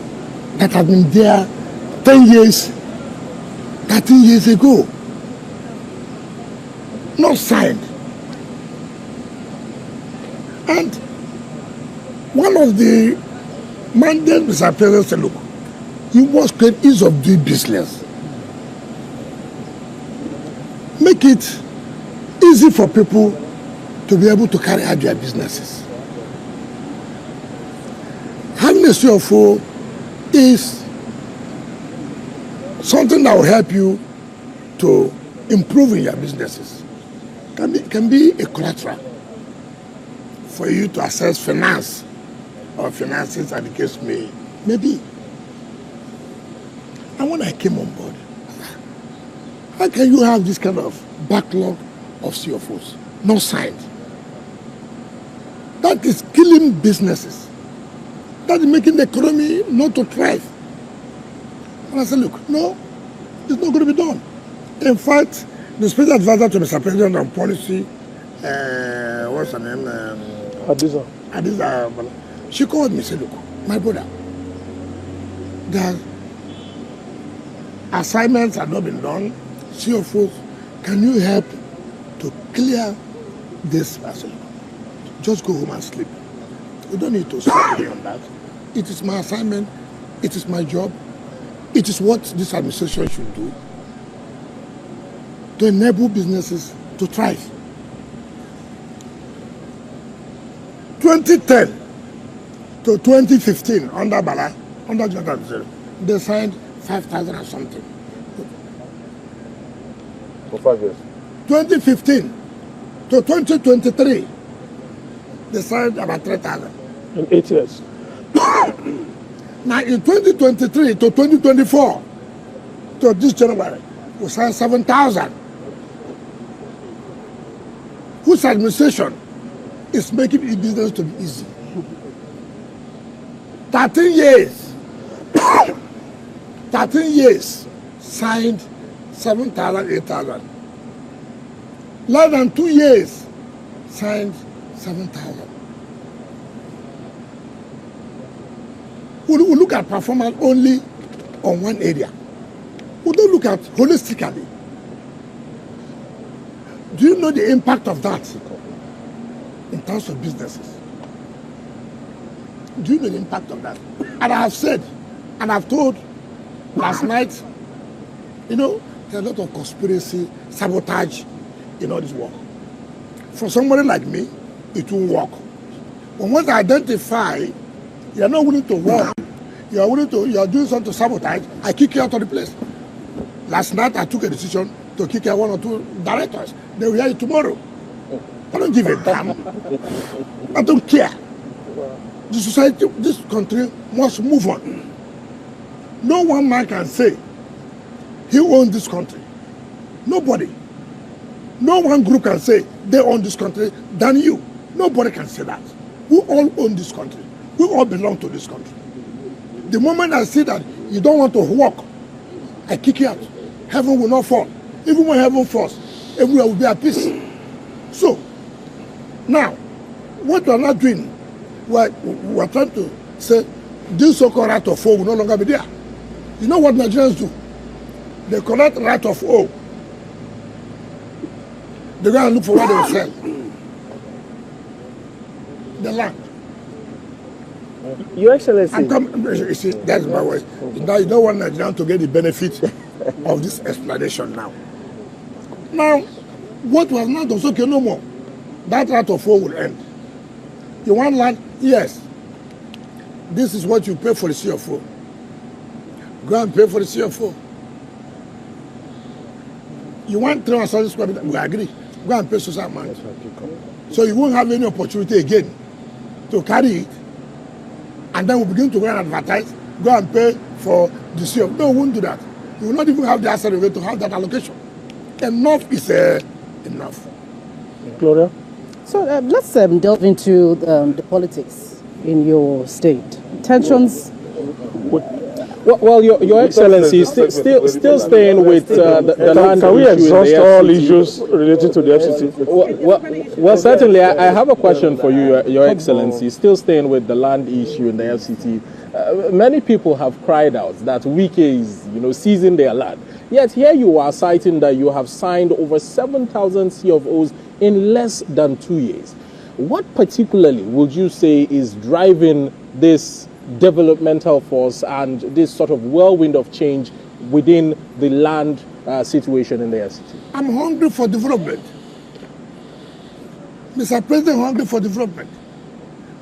that have been there 10 years, 13 years ago. Not signed. And one of the mandates Mr. President said, look, you must create ease of doing business. Make it easy for people to be able to carry out their businesses. Having a CFO is something that will help you to improve in your businesses. Can be a collateral for you to access finance or finances, as the case may be. And when I came on board, how can you have this kind of backlog of CFOs not signed? That is killing businesses. That is making the economy not to thrive. And I said, look, no, it's not going to be done. In fact, the special advisor to Mr. President on policy, what's her name? Hadiza. She called me and said, look, my brother, assignments have not been done. CFOs, can you help to clear this passage? Just go home and sleep. You don't need to study on that. It is my assignment. It is my job. It is what this administration should do to enable businesses to thrive. 2010 to 2015, under Bala, under Jonathan, they signed 5,000 or something. For 5 years. 2015 to 2023, they signed about 3,000. In 8 years. Now in 2023 to 2024, to this January, we signed 7,000. Whose administration is making business to be easy? 13 years. 13 years signed 7,000, 8,000. Less than 2 years signed 7,000. We look at performance only on one area. We don't look at holistically. Do you know the impact of that in terms of businesses? Do you know the impact of that? And I have said, and I've told last night, you know, there's a lot of conspiracy, sabotage in all this work. For somebody like me, it won't work. But once I identify you are not willing to work, you are doing something to sabotage, I kick you out of the place. Last night I took a decision to kick out 1 or 2 directors. They will hear it tomorrow. I don't give a damn. I don't care. The society, this country must move on. No one man can say he owns this country. Nobody. No one group can say they own this country than you. Nobody can say that. We all own this country. We all belong to this country. The moment I see that you don't want to work, I kick you out. Heaven will not fall. Even when heaven falls, everywhere will be at peace. So, now, what we are not doing, we are trying to say, this so-called right of O will no longer be there. You know what Nigerians do? They collect right of O. They go and look for what they will sell. The land. Your Excellency. You see, that's my way. Now you don't want Nigerians to get the benefit of this explanation now. Now, what was not also okay no more. That right of O will end. You want land? Yes. This is what you pay for the CFO. Go and pay for the CFO. You want 300 square meters? We agree. Go and pay social amount. So you won't have any opportunity again to carry it. And then we begin to go and advertise, go and pay for the CFO. No, we won't do that. You will not even have the asset to have that allocation. Enough is enough. Gloria? So let's delve into the politics in your state. Tensions. Well, Your Excellency, still staying with the land. Can we exhaust all issues related to the FCT? Well, certainly, I have a question for you, Your Excellency. Still staying with the land issue in the FCT. Many people have cried out that Wike is, seizing their land. Yet here you are citing that you have signed over 7,000 CFOs in less than 2 years. What particularly would you say is driving this developmental force and this sort of whirlwind of change within the land situation in the FCT? I'm hungry for development. Mr. President, hungry for development.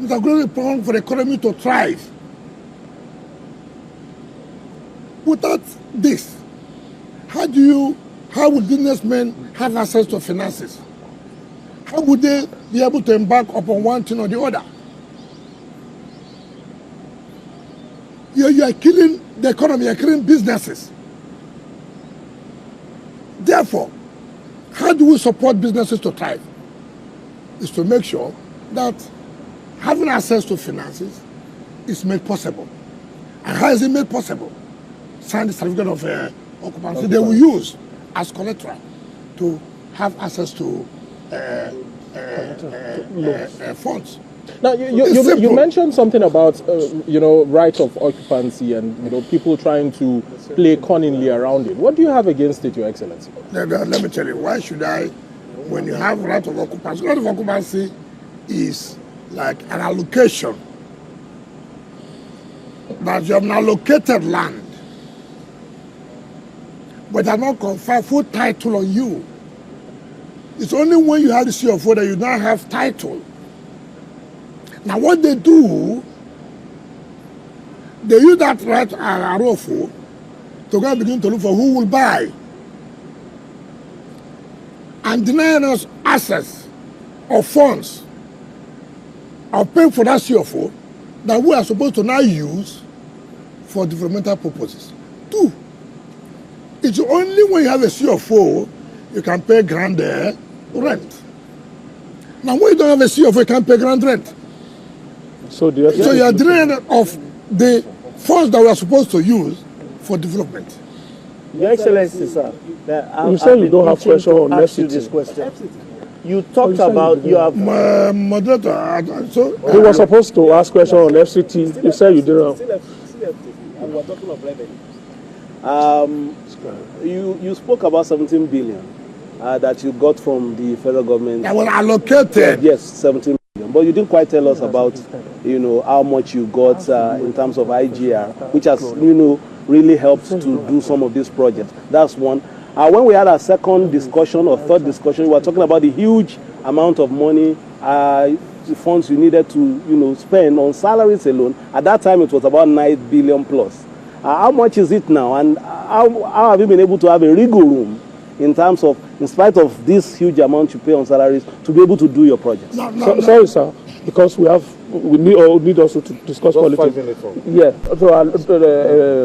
Mr. President, hungry for the economy to thrive. Without this, how would businessmen have access to finances? How would they be able to embark upon one thing or the other? You are killing the economy, you are killing businesses. Therefore, how do we support businesses to thrive? Is to make sure that having access to finances is made possible. And how is it made possible? Sign the certificate of occupancy they will use as collateral to have access to funds. Now, you mentioned something about, right of occupancy and, people trying to play cunningly around it. What do you have against it, Your Excellency? Let me tell you, why should I, when you have right of occupancy is like an allocation that you have an allocated land, but are not conferred full title on you. It's only when you have the CFO that you now have title. Now what they do, they use that right ROFO to go and begin to look for who will buy and deny us access of funds or paying for that CFO that we are supposed to now use for developmental purposes. Two, it's only when you have a CFO you can pay grand rent. Now when you don't have a CFO, you can't pay grand rent. So you are draining of the funds that we are supposed to use for development. Your Excellency, sir, you say you don't have question on FCT. This question. You talked about you have moderator. He was supposed to ask question on FCT. You said you didn't. And we're talking of revenue. You spoke about 17 billion that you got from the federal government. That was allocated. Yes, 17 billion. But you didn't quite tell us about, how much you got in terms of IGR, which has, really helped to do some of these projects. That's one. When we had our second discussion or third discussion, we were talking about the huge amount of money, the funds you needed to, spend on salaries alone. At that time, it was about 9 billion plus. How much is it now? And how have you been able to have a wiggle room in terms of, in spite of this huge amount you pay on salaries, to be able to do your projects? Sorry, sir, because we need also to discuss politics. Yeah.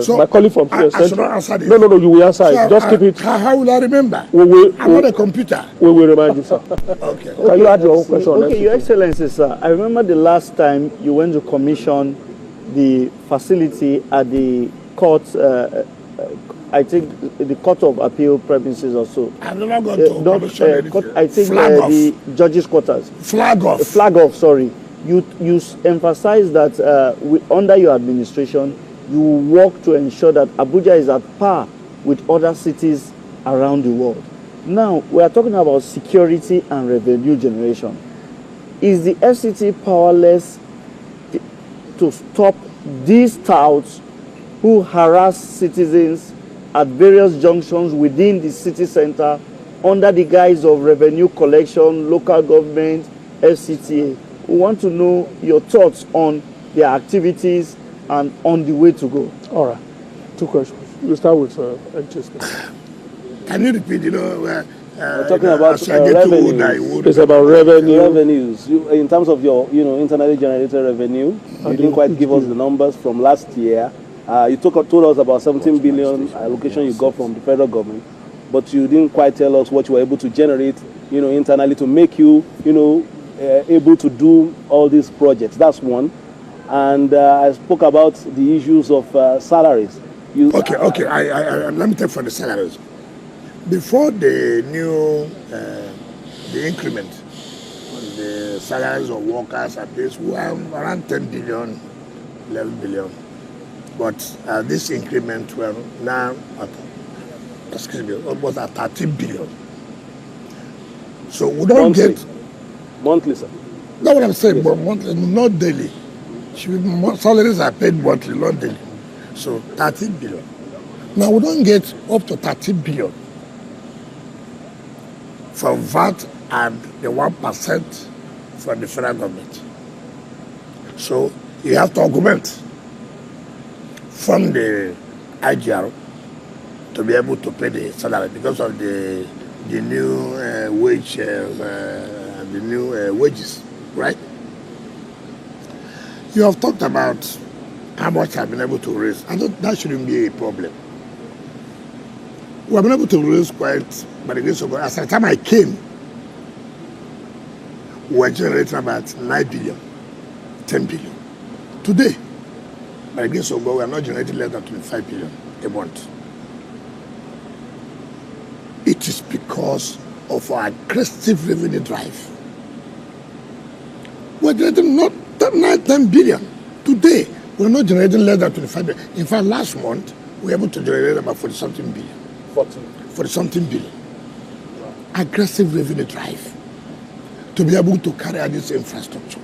So, my colleague from here said, no, you will answer it. Just keep it. How will I remember? I'm not a computer. We will remind you, sir. Okay. Can you add your own question? Okay, Your Excellency, sir. I remember the last time you went to commission the facility at the court. I think the Court of Appeal premises or so. I've never gone to commission anything. I think the judge's quarters. Flag off. Flag off, sorry. You emphasize that under your administration, you work to ensure that Abuja is at par with other cities around the world. Now, we are talking about security and revenue generation. Is the FCT powerless to stop these touts who harass citizens at various junctions within the city center under the guise of revenue collection, local government, FCTA? We want to know your thoughts on their activities and on the way to go. All right. Two questions. We'll start with HSP. Can you repeat, we're talking about revenues. It's about revenue. Revenues. In terms of your, internally generated revenue, you didn't quite give us the numbers from last year. You told us about 17 billion allocation you got from the federal government, but you didn't quite tell us what you were able to generate, internally to make you, able to do all these projects. That's one. And I spoke about the issues of salaries. Okay. Let me take for the salaries. Before the new, the increment on the salaries of workers at this, we were around 10 billion, 11 billion. But this increment were now almost at 13 billion. So we don't get monthly, sir. That's what I'm saying, yes, but monthly, not daily. Salaries are paid monthly, not daily. So 13 billion. Now we don't get up to 13 billion from VAT and the 1% from the federal government. So you have to augment from the IGR to be able to pay the salary because of the new wage, the new wages, right? You have talked about how much I've been able to raise. I don't, that shouldn't be a problem. We have been able to raise quite, by the grace of God. As the time I came, we were generating about 9 billion, 10 billion. Today, by the grace of God, we are not generating less than 25 billion a month. It is because of our aggressive revenue drive. We're generating not 10 billion. Today, we're not generating less than 25 billion. In fact, last month, we were able to generate about 40-something billion. 40-something billion. Aggressive revenue drive to be able to carry out this infrastructure.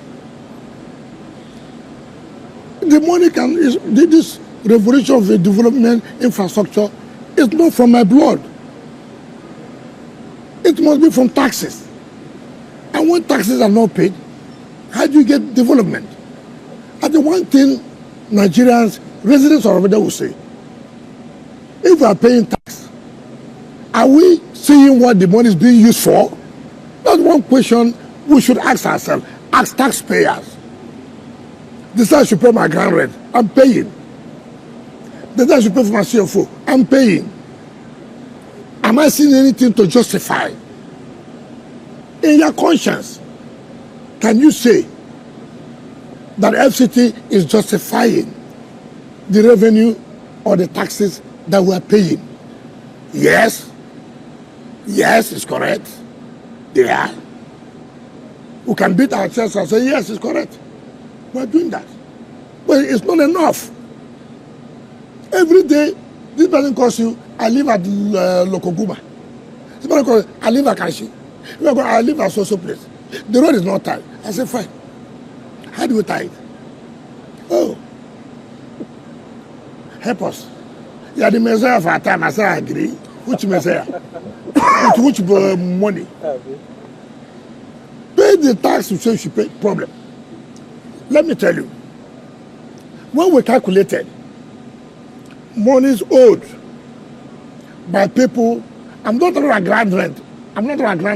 The money this revolution of the development infrastructure is not from my blood. It must be from taxes. And when taxes are not paid, how do you get development? And the one thing Nigerians, residents of Abuja will say, if we are paying tax, are we seeing what the money is being used for? That's one question we should ask ourselves, as taxpayers. This I should pay my ground rent, I'm paying. This I should pay for my CFO, I'm paying. Am I seeing anything to justify? In your conscience, can you say that FCT is justifying the revenue or the taxes that we are paying? Yes. Yes, it's correct. They are. We can beat our chest and say, yes, it's correct. We're doing that. But it's not enough. Every day, this person calls you, I live at Lokoguma. This person calls you, I live at Kashi. I live at social place. The road is not tight. I say, fine. How do we tie it? Oh. Help us. You are the Messiah of our time. I say, I agree. Which Messiah? Which money? Pay the tax you say you should pay. Problem. Let me tell you. When we calculated monies owed by people, I'm not talking about grand rent. I'm talking about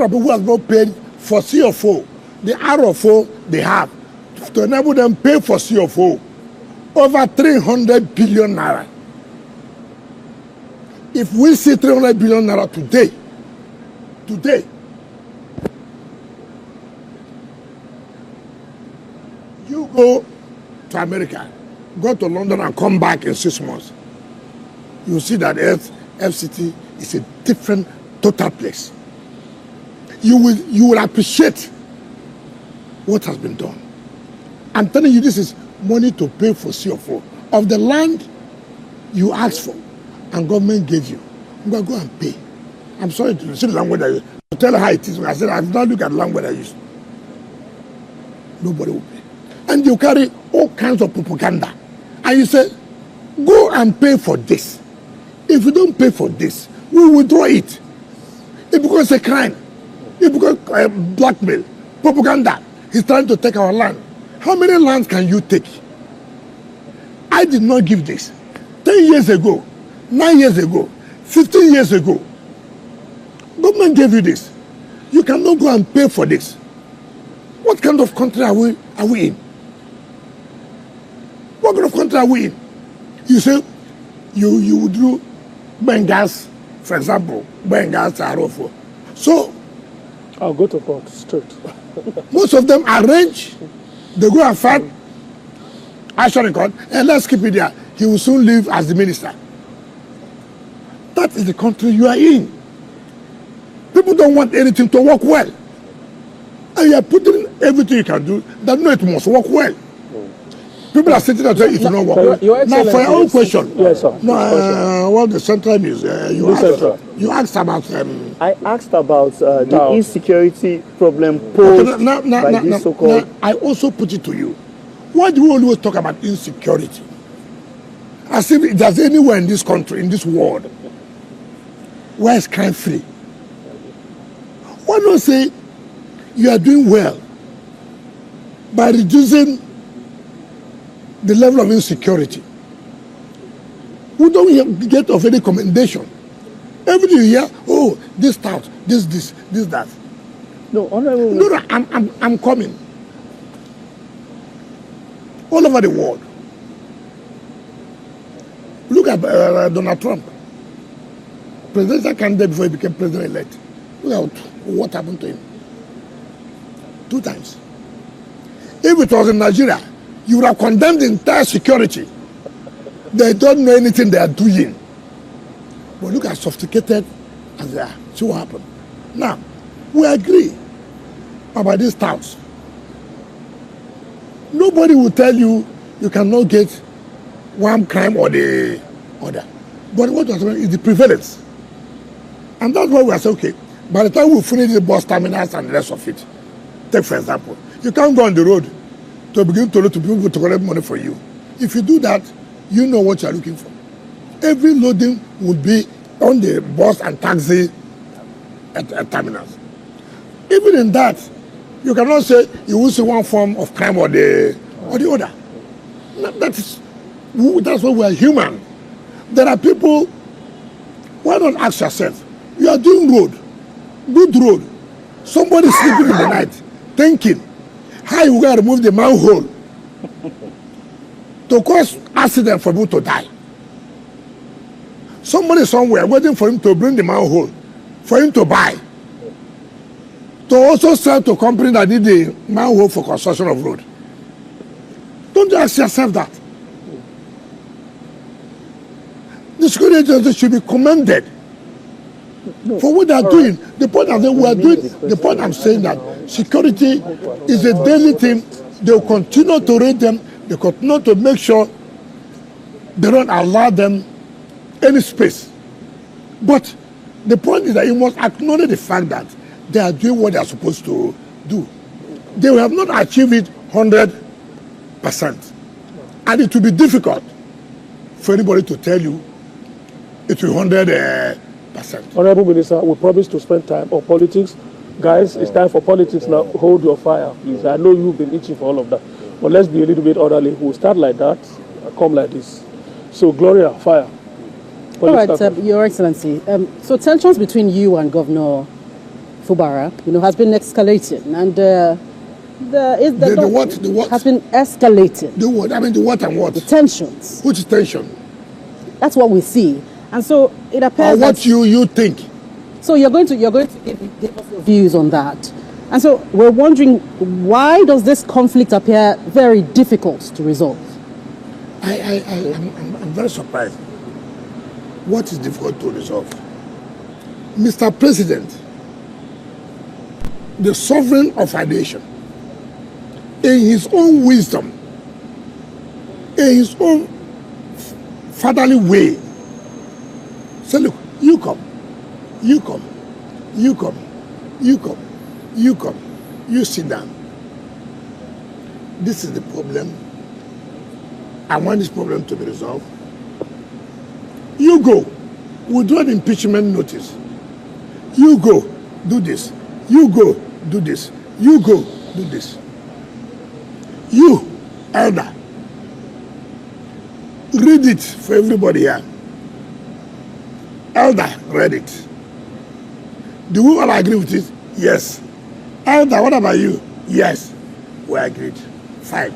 people who have not paid for CFO. The RFO they have to enable them pay for CFO. Over 300 billion naira. If we see 300 billion naira today, you go to America, go to London and come back in 6 months, you will see that FCT is a different total place. You will appreciate what has been done. I'm telling you, this is money to pay for CFO of the land you asked for and government gave you. I'm going to go and pay. I'm sorry to see the language I use. To tell her how it is. I said, I've not looked at the language I use. Nobody will pay. And you carry all kinds of propaganda. And you say, go and pay for this. If you don't pay for this, we will withdraw it. It becomes a crime. It becomes blackmail. Propaganda. He's trying to take our land. How many lands can you take? I did not give this. 10 years ago, 9 years ago, 15 years ago, government gave you this. You cannot go and pay for this. What kind of country are we in? What kind of country are we in? You say you would do Bengals, for example, Bengals Arofo. So I'll go to court straight. Most of them arrange, they go and fight action in court, and let's keep it there. He will soon leave as the minister. That is the country you are in. People don't want anything to work well. And you are putting everything you can do that no, it must work well. People are sitting there saying it will not work well. Now, for your own question, yes, sir. No, what the central news, you asked about... I asked about the insecurity problem posed by this so-called... I also put it to you. Why do we always talk about insecurity? As if there's anywhere in this country, in this world, where it's crime free. Why not say you are doing well by reducing the level of insecurity? We don't get of any commendation. Every day you hear, oh, this tout, this, that. No, honorable. No, I'm coming. All over the world. Look at Donald Trump, presidential candidate before he became president-elect. Look at what happened to him. 2 times. If it was in Nigeria, you would have condemned the entire security. They don't know anything they are doing. But look how sophisticated as they are. See what happened. Now, we agree about these touts. Nobody will tell you you cannot get one crime or the other. But what was is the prevalence. And that's why we are saying, okay, by the time we finish the bus terminals and the rest of it, take for example, you can't go on the road to begin to look to people to collect money for you. If you do that, you know what you are looking for. Every loading would be on the bus and taxi at terminals. Even in that, you cannot say you will see one form of crime or the other. That's why we are human. There are people, why not ask yourself, you are doing road, good road, somebody sleeping in the night, thinking, how you going to remove the manhole to cause accident for people to die. Somebody somewhere waiting for him to bring the manhole, for him to buy, to also sell to a company that need the manhole for construction of road. Don't you ask yourself that? The security agency should be commended for what they are doing. The point I'm saying that security is a daily thing. They will continue to rate them. They continue to make sure they don't allow them any space. But the point is that you must acknowledge the fact that they are doing what they are supposed to do. They will have not achieved it 100%. And it will be difficult for anybody to tell you it will 100%. Honorable Minister, we promise to spend time on politics. Guys, it's time for politics now. Hold your fire, please. I know you've been itching for all of that. But let's be a little bit orderly. We'll start like that and come like this. So, Gloria, fire. All right, Your Excellency. So tensions between you and Governor Fubara, has been escalating, and the what has been escalating. The what? I mean, the what and what? The tensions. Which tension? That's what we see, and so it appears. Or what you think? So you're going to give us your views on that, and so we're wondering, why does this conflict appear very difficult to resolve? I'm very surprised. What is difficult to resolve? Mr. President, the sovereign of our nation, in his own wisdom, in his own fatherly way, say, look, you come, you sit down. This is the problem. I want this problem to be resolved. You go, withdraw an impeachment notice. You go, do this. You go, do this. You go, do this. You, elder, read it for everybody here. Elder, read it. Do we all agree with it? Yes. Elder, what about you? Yes. We agreed. Fine.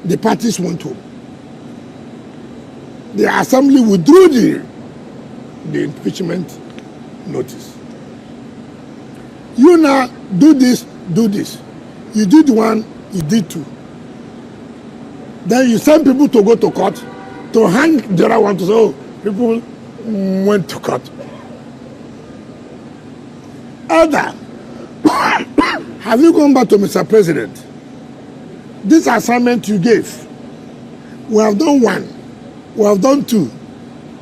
The parties went to. The assembly withdrew the impeachment notice. You now do this, do this. You did one, you did two. Then you send people to go to court to hang the other one to say, oh, people went to court. Elder, have you gone back to Mr. President? This assignment you gave, we have done one. We have done two.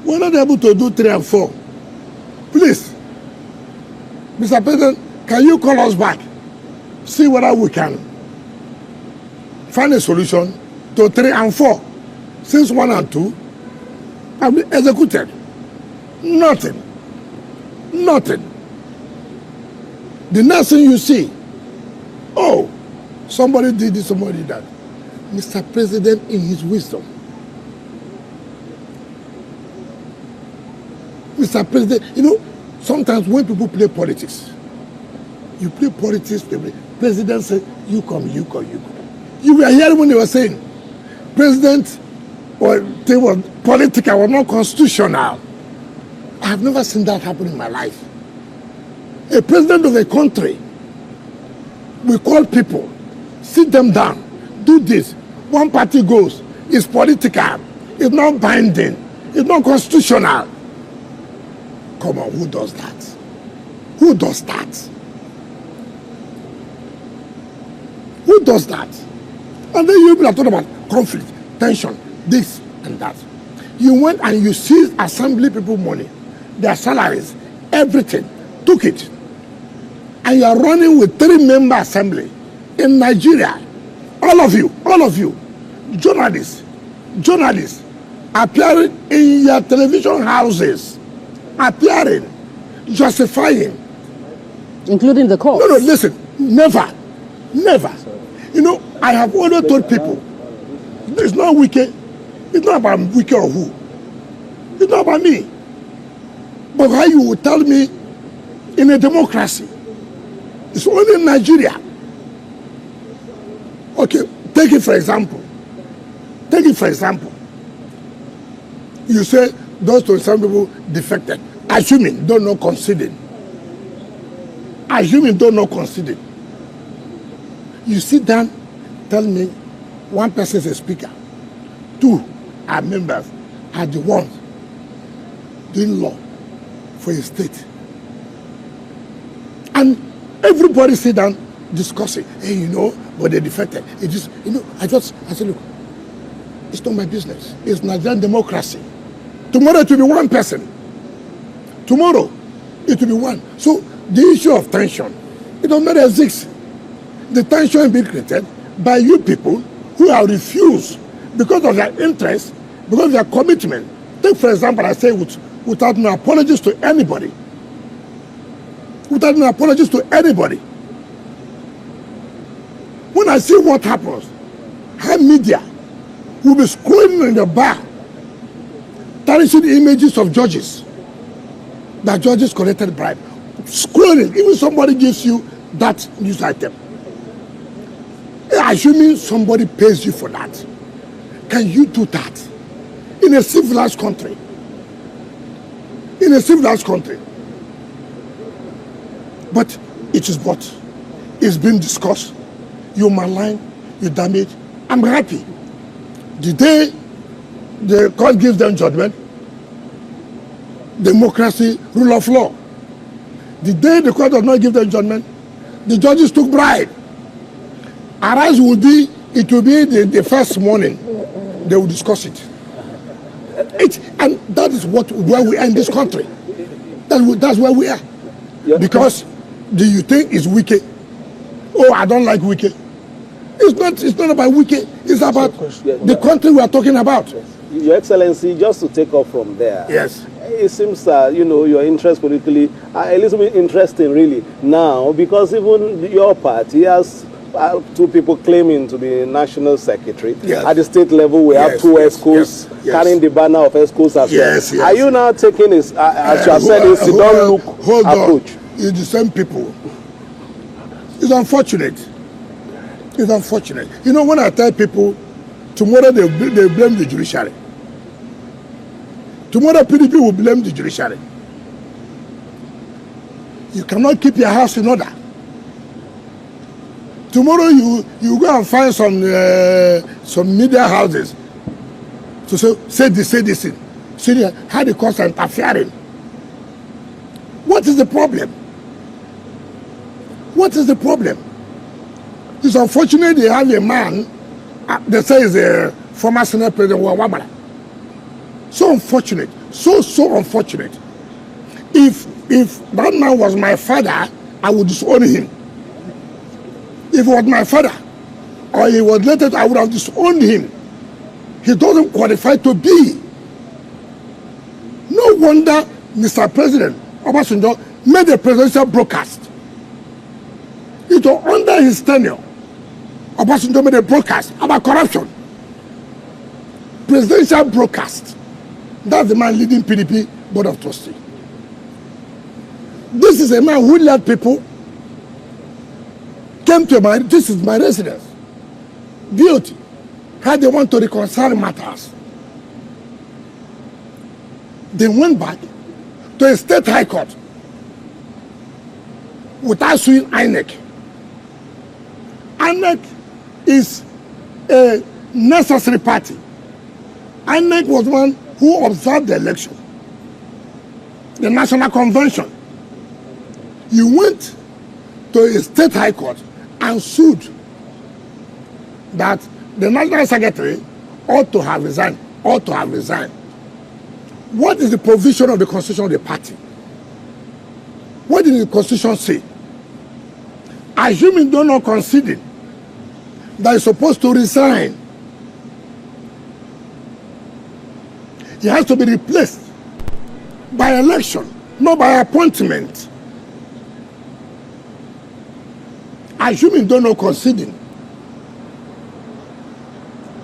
We're not able to do 3 and 4. Please, Mr. President, can you call us back? See whether we can find a solution to 3 and 4. Since 1 and 2 have been executed. Nothing. The next thing you see, oh, somebody did this, somebody did that. Mr. President, in his wisdom, Mr. President, sometimes when people play politics, you play politics, the president says, you come. You were hearing when they were saying, President, or they were political, were not constitutional. I have never seen that happen in my life. A president of a country, we call people, sit them down, do this. One party goes, it's political, it's not binding, it's not constitutional. Come on, who does that? Who does that? Who does that? And then you people are talking about conflict, tension, this and that. You went and you seized assembly people money, their salaries, everything, took it. And you are running with 3-member assembly in Nigeria. All of you, journalists, appearing in your television houses, appearing, justifying. Including the court. No, listen, never. You know, I have always told people, it's not Wike, it's not about Wike or who. It's not about me. But how you will tell me in a democracy, it's only in Nigeria. Okay, take it for example. You say those 27 people defected. Assuming, don't know conceding. You sit down, tell me, one person is a speaker, 2 are members, are the ones doing law for a state. And everybody sit down discussing, hey, you know, but they defected. It is, you know, I said, look, it's not my business. It's Nigerian democracy. Tomorrow it will be one person. Tomorrow it will be one. So the issue of tension, it does not exist. The tension is being created by you people who have refused because of their interest, because of their commitment. Take for example, I say without no apologies to anybody. When I see what happens, how media will be scrolling in the bar, tarnishing the images of judges, that judges collected bribe. Scrolling, even somebody gives you that news item. Assuming somebody pays you for that, can you do that in a civilized country? But it is what is being discussed. You malign, you damage. I'm happy. The day the court gives them judgment, democracy, rule of law. The day the court does not give them judgment, the judges took bribe. Arise it will be the first morning they will discuss it. And that is where we are in this country. That's where we are. Yeah. Because do you think it's Wike? Oh, I don't like Wike. It's not about Wike. It's about the country we are talking about. Your Excellency, just to take off from there. Yes. It seems your interest politically are a little bit interesting really now, because even your party has 2 people claiming to be national secretary. Yes. At the state level, we have 2 ESCOs carrying the banner of ESCOs as well. Yes. Are you now taking this, as you have said, it's a don't look approach? It's the same people. It's unfortunate. You know, when I tell people, tomorrow they blame the judiciary. Tomorrow PDP will blame the judiciary. You cannot keep your house in order. Tomorrow you go and find some media houses to say this. See how the courts are interfering. What is the problem? It's unfortunate they have a man, they say is a former Senate President Wabara. So unfortunate, so unfortunate. If that man was my father, I would disown him. If it was my father, or he was related, I would have disowned him. He doesn't qualify to be. No wonder Mr. President Obasanjo made a presidential broadcast. It was under his tenure. Obasanjo made a broadcast about corruption. Presidential broadcast. That's the man leading PDP Board of Trustees. This is a man who led people, came to this is my residence. Beauty. How they want to reconcile matters. They went back to a state high court without suing INEC. INEC is a necessary party. INEC was one who observed the election. The National Convention. You went to a state high court and sued that the National Secretary ought to have resigned. Ought to have resigned. What is the provision of the constitution of the party? What did the constitution say? Assuming donor conceding that is supposed to resign, he has to be replaced by election, not by appointment. Assuming donor conceding,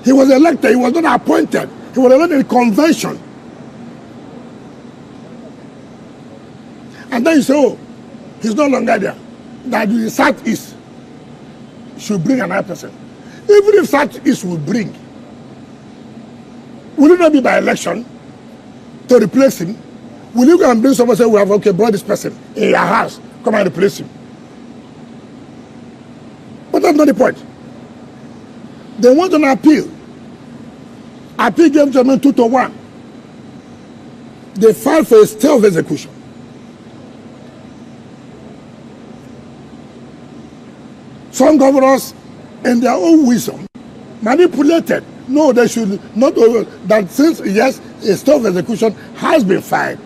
he was elected, he was not appointed, he was elected in convention. And then you say, oh, he's no longer there. That the Southeast should bring another person. Even if Southeast will bring, will it not be by election to replace him? Will you go and bring someone and say, we have brought this person in your house, come and replace him? But that's not the point. They want an appeal. Appeal gave judgment 2-1. They filed for a stay of execution. Some governors, in their own wisdom, manipulated. No, they should not, that since, yes, a stay of execution has been filed,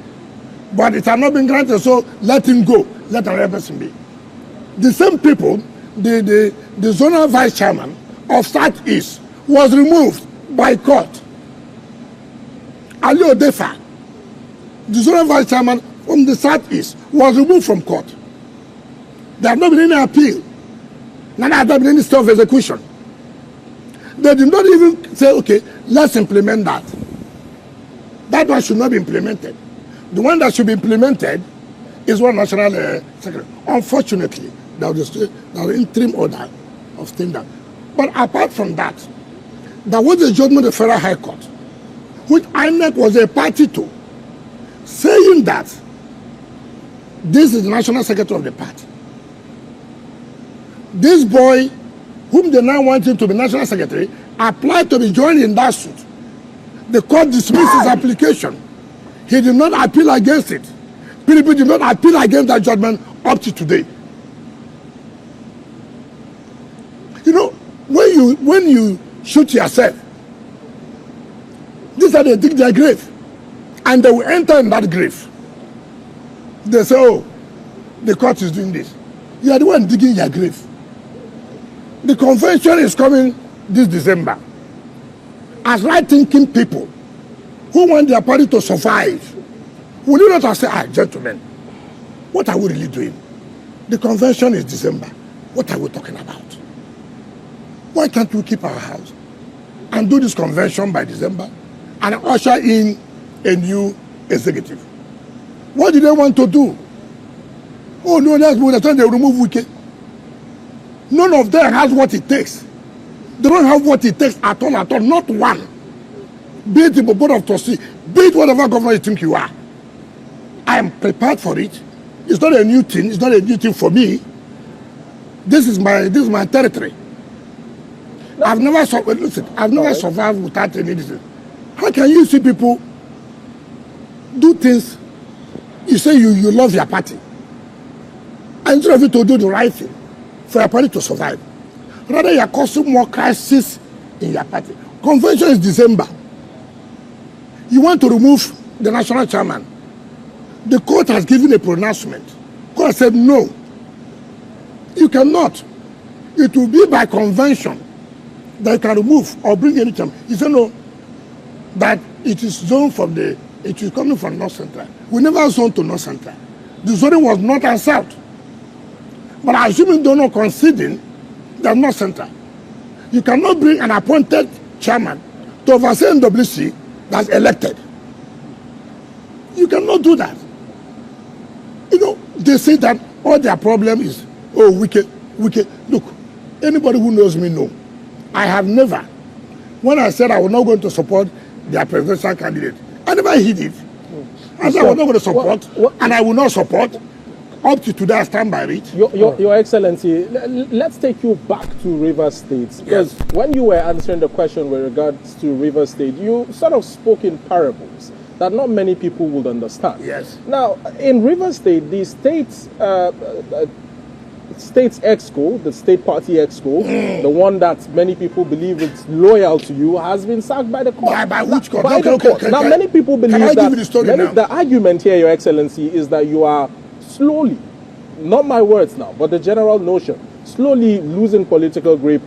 but it has not been granted, so let him go, let another person be. The same people, the zonal vice chairman of Southeast was removed by court. Ali Odefa, the zonal vice chairman from the Southeast, was removed from court. There have not been any appeal. None has been any stay of execution. They did not even say, okay, let's implement that. That one should not be implemented. The one that should be implemented is one national secretary. Unfortunately, there was an interim order of staying down. But apart from that, there was a judgment of the Federal High Court, which INEC was a party to, saying that this is the national secretary of the party. This boy, whom they now want him to be national secretary, applied to be joined in that suit. The court dismissed his application. He did not appeal against it. PDP did not appeal against that judgment up to today. You know, when you shoot yourself, these are they dig their grave, and they will enter in that grave. They say, oh, the court is doing this. You are the one digging your grave. The convention is coming this December. As right-thinking people who want their party to survive, will you not have said, gentlemen, what are we really doing? The convention is December. What are we talking about? Why can't we keep our house and do this convention by December and usher in a new executive? What do they want to do? Oh, no, that's when they remove Wike. None of them has what it takes. They don't have what it takes at all, not one. Be it the board of trustees, be it whatever governor you think you are. I am prepared for it. It's not a new thing. It's not a new thing for me. This is my territory. No. I've never survived without any reason. How can you see people do things? You say you love your party, and instead of you to do the right thing for your party to survive, rather you are causing more crisis in your party. Convention is December. You want to remove the national chairman. The court has given a pronouncement. Court said no. You cannot. It will be by convention that you can remove or bring any chairman. You say no. That it is zoned from it is coming from North Central. We never zoned to North Central. The zoning was North and South. But assuming they're not conceding, they're North Central. You cannot bring an appointed chairman to oversee NWC that's elected. You cannot do that. You know, they say that all their problem is, oh, Wike. Look, anybody who knows me know. I have never, when I said I was not going to support their presidential candidate, I never hid it. I said I was not going to support, and I will not support. Up to today, I stand by it. Your Excellency, let's take you back to Rivers State. Because yes, when you were answering the question with regards to Rivers State, you sort of spoke in parables that not many people would understand. Yes. Now, in Rivers State, the state state exco, the state party exco, the one that many people believe is loyal to you, has been sacked by the court. By which court? By the court. Now, many people believe that the argument here, Your Excellency, is that you are slowly, not my words now, but the general notion, slowly losing political grip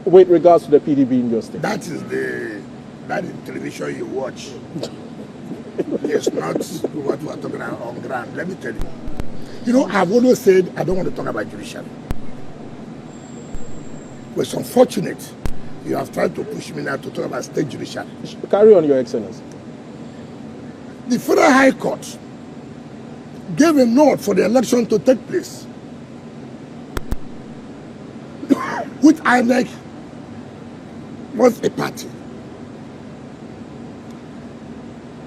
with regards to the PDP in your state. That is the television you watch. It's not what we are talking about on ground. Let me tell you. You know, I've always said I don't want to talk about judiciary. But it's unfortunate you have tried to push me now to talk about state judiciary. Carry on, Your Excellency. The Federal High Court gave a nod for the election to take place, which INEC was a party.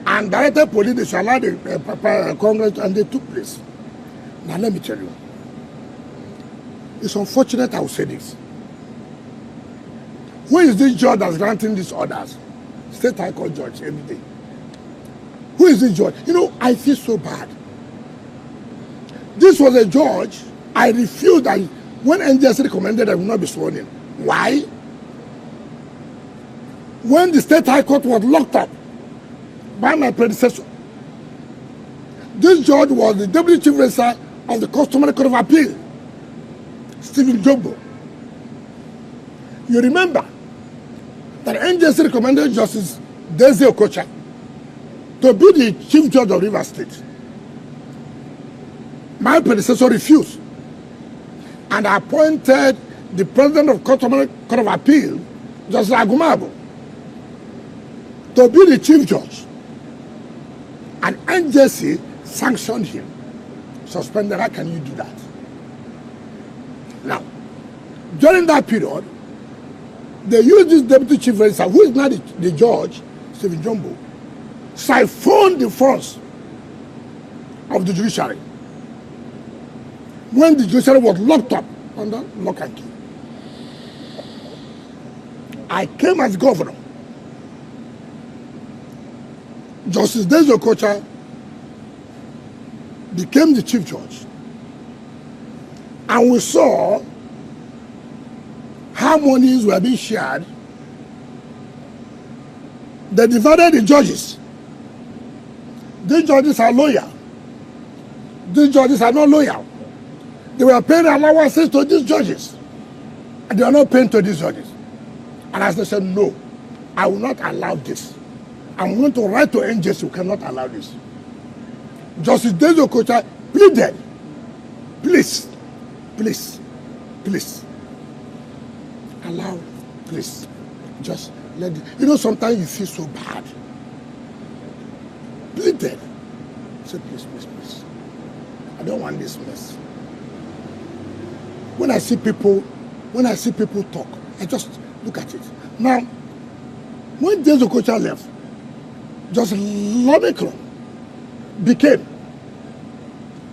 And directed police, they shall allow the Congress, and they took place. Now let me tell you, it's unfortunate I will say this. Who is this judge that's granting these orders? State High Court judge every day. Who is this judge? You know, I feel so bad. This was a judge I refused that when NJS recommended I will not be sworn in. Why? When the State High Court was locked up by my predecessor, this judge was the Deputy Chief Registrar of the Customary Court of Appeal, Stephen Jumbo. You remember that NJS recommended Justice Desi Okocha to be the Chief Judge of Rivers State. My predecessor refused and appointed the President of Customary Court of Appeal, Justice Agumabo, to be the Chief Judge. And NJC sanctioned him, suspended. How can you do that? Now, during that period, they used this Deputy Chief Registrar, who is now the judge, Stephen Jumbo, siphoned the funds of the judiciary when the judiciary was locked up under lock and key. I came as governor. Justice Desi Okocha became the chief judge. And we saw how monies were being shared. They divided the judges. These judges are loyal. These judges are not loyal. They were paying allowances to these judges. And they are not paying to these judges. And as they said, no, I will not allow this. I'm going to write to NJS, you cannot allow this. Justice Desi Okocha pleaded, please, please, please, allow, please, just let it. You know, sometimes you feel so bad. Pleaded. I said, please, please, please. I don't want this mess. When I see people talk, I just look at it. Now, when Desi Okocha left, Justice Lomikron became.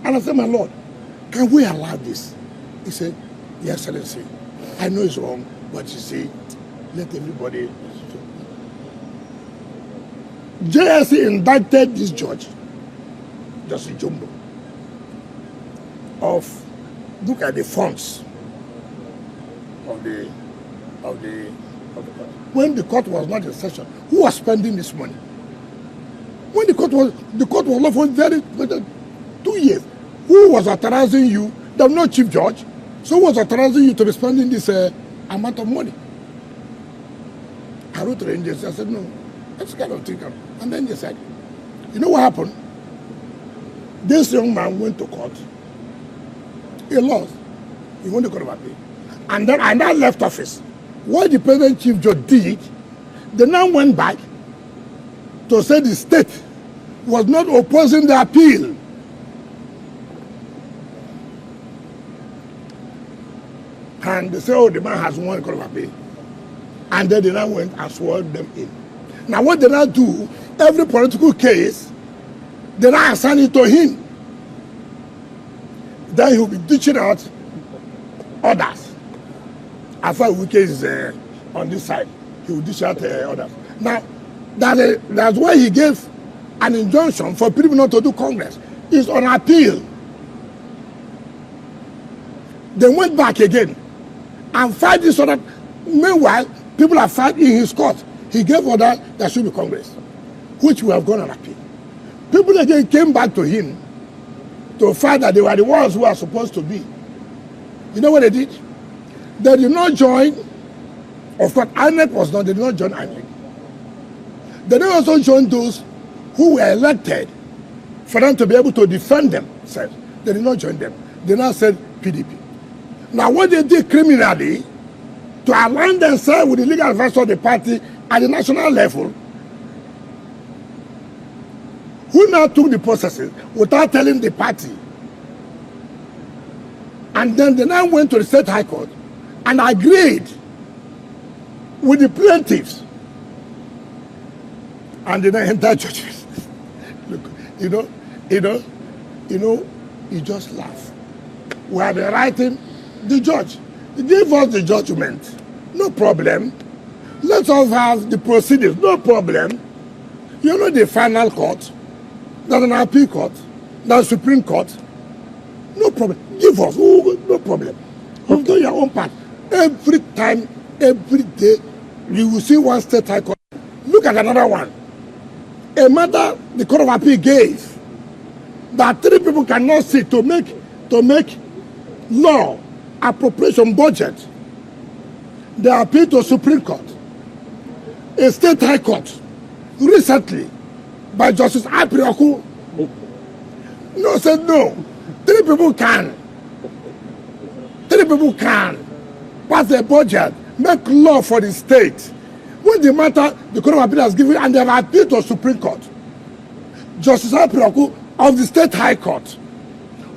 And I said, my Lord, can we allow this? He said, Your Excellency, I know it's wrong, but you see, let everybody. JSC indicted this judge, Justice Jumbo, of, look at the funds of the court. When the court was not in session, who was spending this money? When the court was left for 2 years, who was authorizing you? There was no chief judge, so who was authorizing you to be spending this amount of money? I wrote to the NJS, I said, no, that's kind of thing. And then they said, you know what happened? This young man went to court. He lost. He went to court of appeal. And then I now left office. What the present chief judge did, they now went back to say the state was not opposing the appeal. And they say, oh, the man has won court of appeal. And then they now went and swore them in. Now what they now do, every political case, they now assign it to him. Then he will be ditching out others. As far as Wike is on this side, he will dish out others. Now, that's why he gave an injunction for people not to do Congress. It's on appeal. They went back again and filed this order. Meanwhile, people are filed in his court. He gave order that should be Congress, which we have gone on appeal. People again came back to him to find that they were the ones who are supposed to be. You know what they did? They did not join. Of course, INEC was not. They did not join INEC. They did also join those who were elected for them to be able to defend themselves. They did not join them. They now said PDP. Now, what they did criminally to align themselves with the legal advisor of the party at the national level, who now took the processes without telling the party. And then they now went to the State High Court and agreed with the plaintiffs. And they now entered judgment. Look, you just laugh. We have been writing the judge. Give us the judgment. No problem. Let us have the proceedings. No problem. You know the final court. There's an appeal court, there's a Supreme Court. No problem. Give us. No problem. You've done your own part. Every time, every day, you will see one State High Court. Look at another one. A matter the Court of Appeal gave that 3 people cannot sit to make law, appropriation budget. They appeal to Supreme Court. A State High Court recently by Justice Aprioku. No, said no. 3 people can. 3 people can pass a budget, make law for the state. When the matter the Court of Appeal has given and they have appealed to Supreme Court, Justice Aprioku of the State High Court,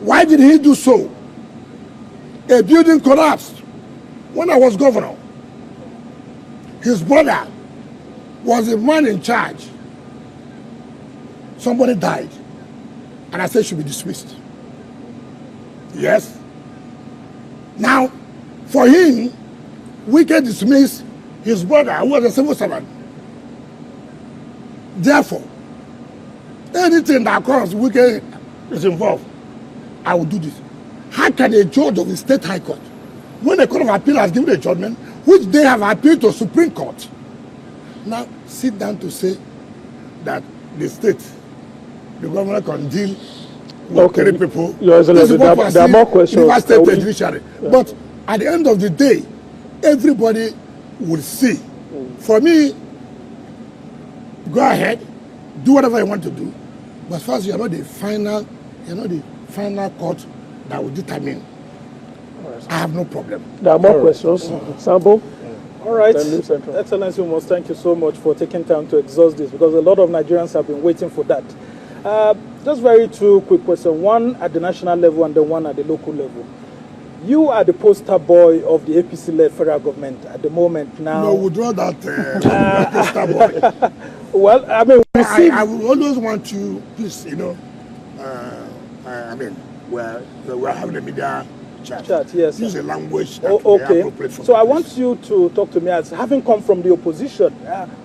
why did he do so? A building collapsed when I was governor. His brother was the man in charge. Somebody died, and I said should be dismissed. Yes. Now, for him, Wike dismissed his brother, who was a civil servant. Therefore, anything that comes, Wike is involved. I will do this. How can a judge of the State High Court, when the Court of Appeal has given a judgment, which they have appealed to Supreme Court, now sit down to say that the state, the government can deal with 3 people? Your Excellency, there are more questions. But at the end of the day, everybody will see. For me, go ahead, do whatever you want to do. But first, you're not the final court that will determine. I have no problem. There are more questions. Sample? All right. Excellency, we must thank you so much for taking time to exhaust this, because a lot of Nigerians have been waiting for that. Just very 2 quick questions. One at the national level and then one at the local level. You are the poster boy of the APC-led federal government at the moment now. No, withdraw that poster boy. Well, I mean, I will always want you, please, we're having a media chat. Yes. Use a language that okay. appropriate for so I want you to talk to me as having come from the opposition.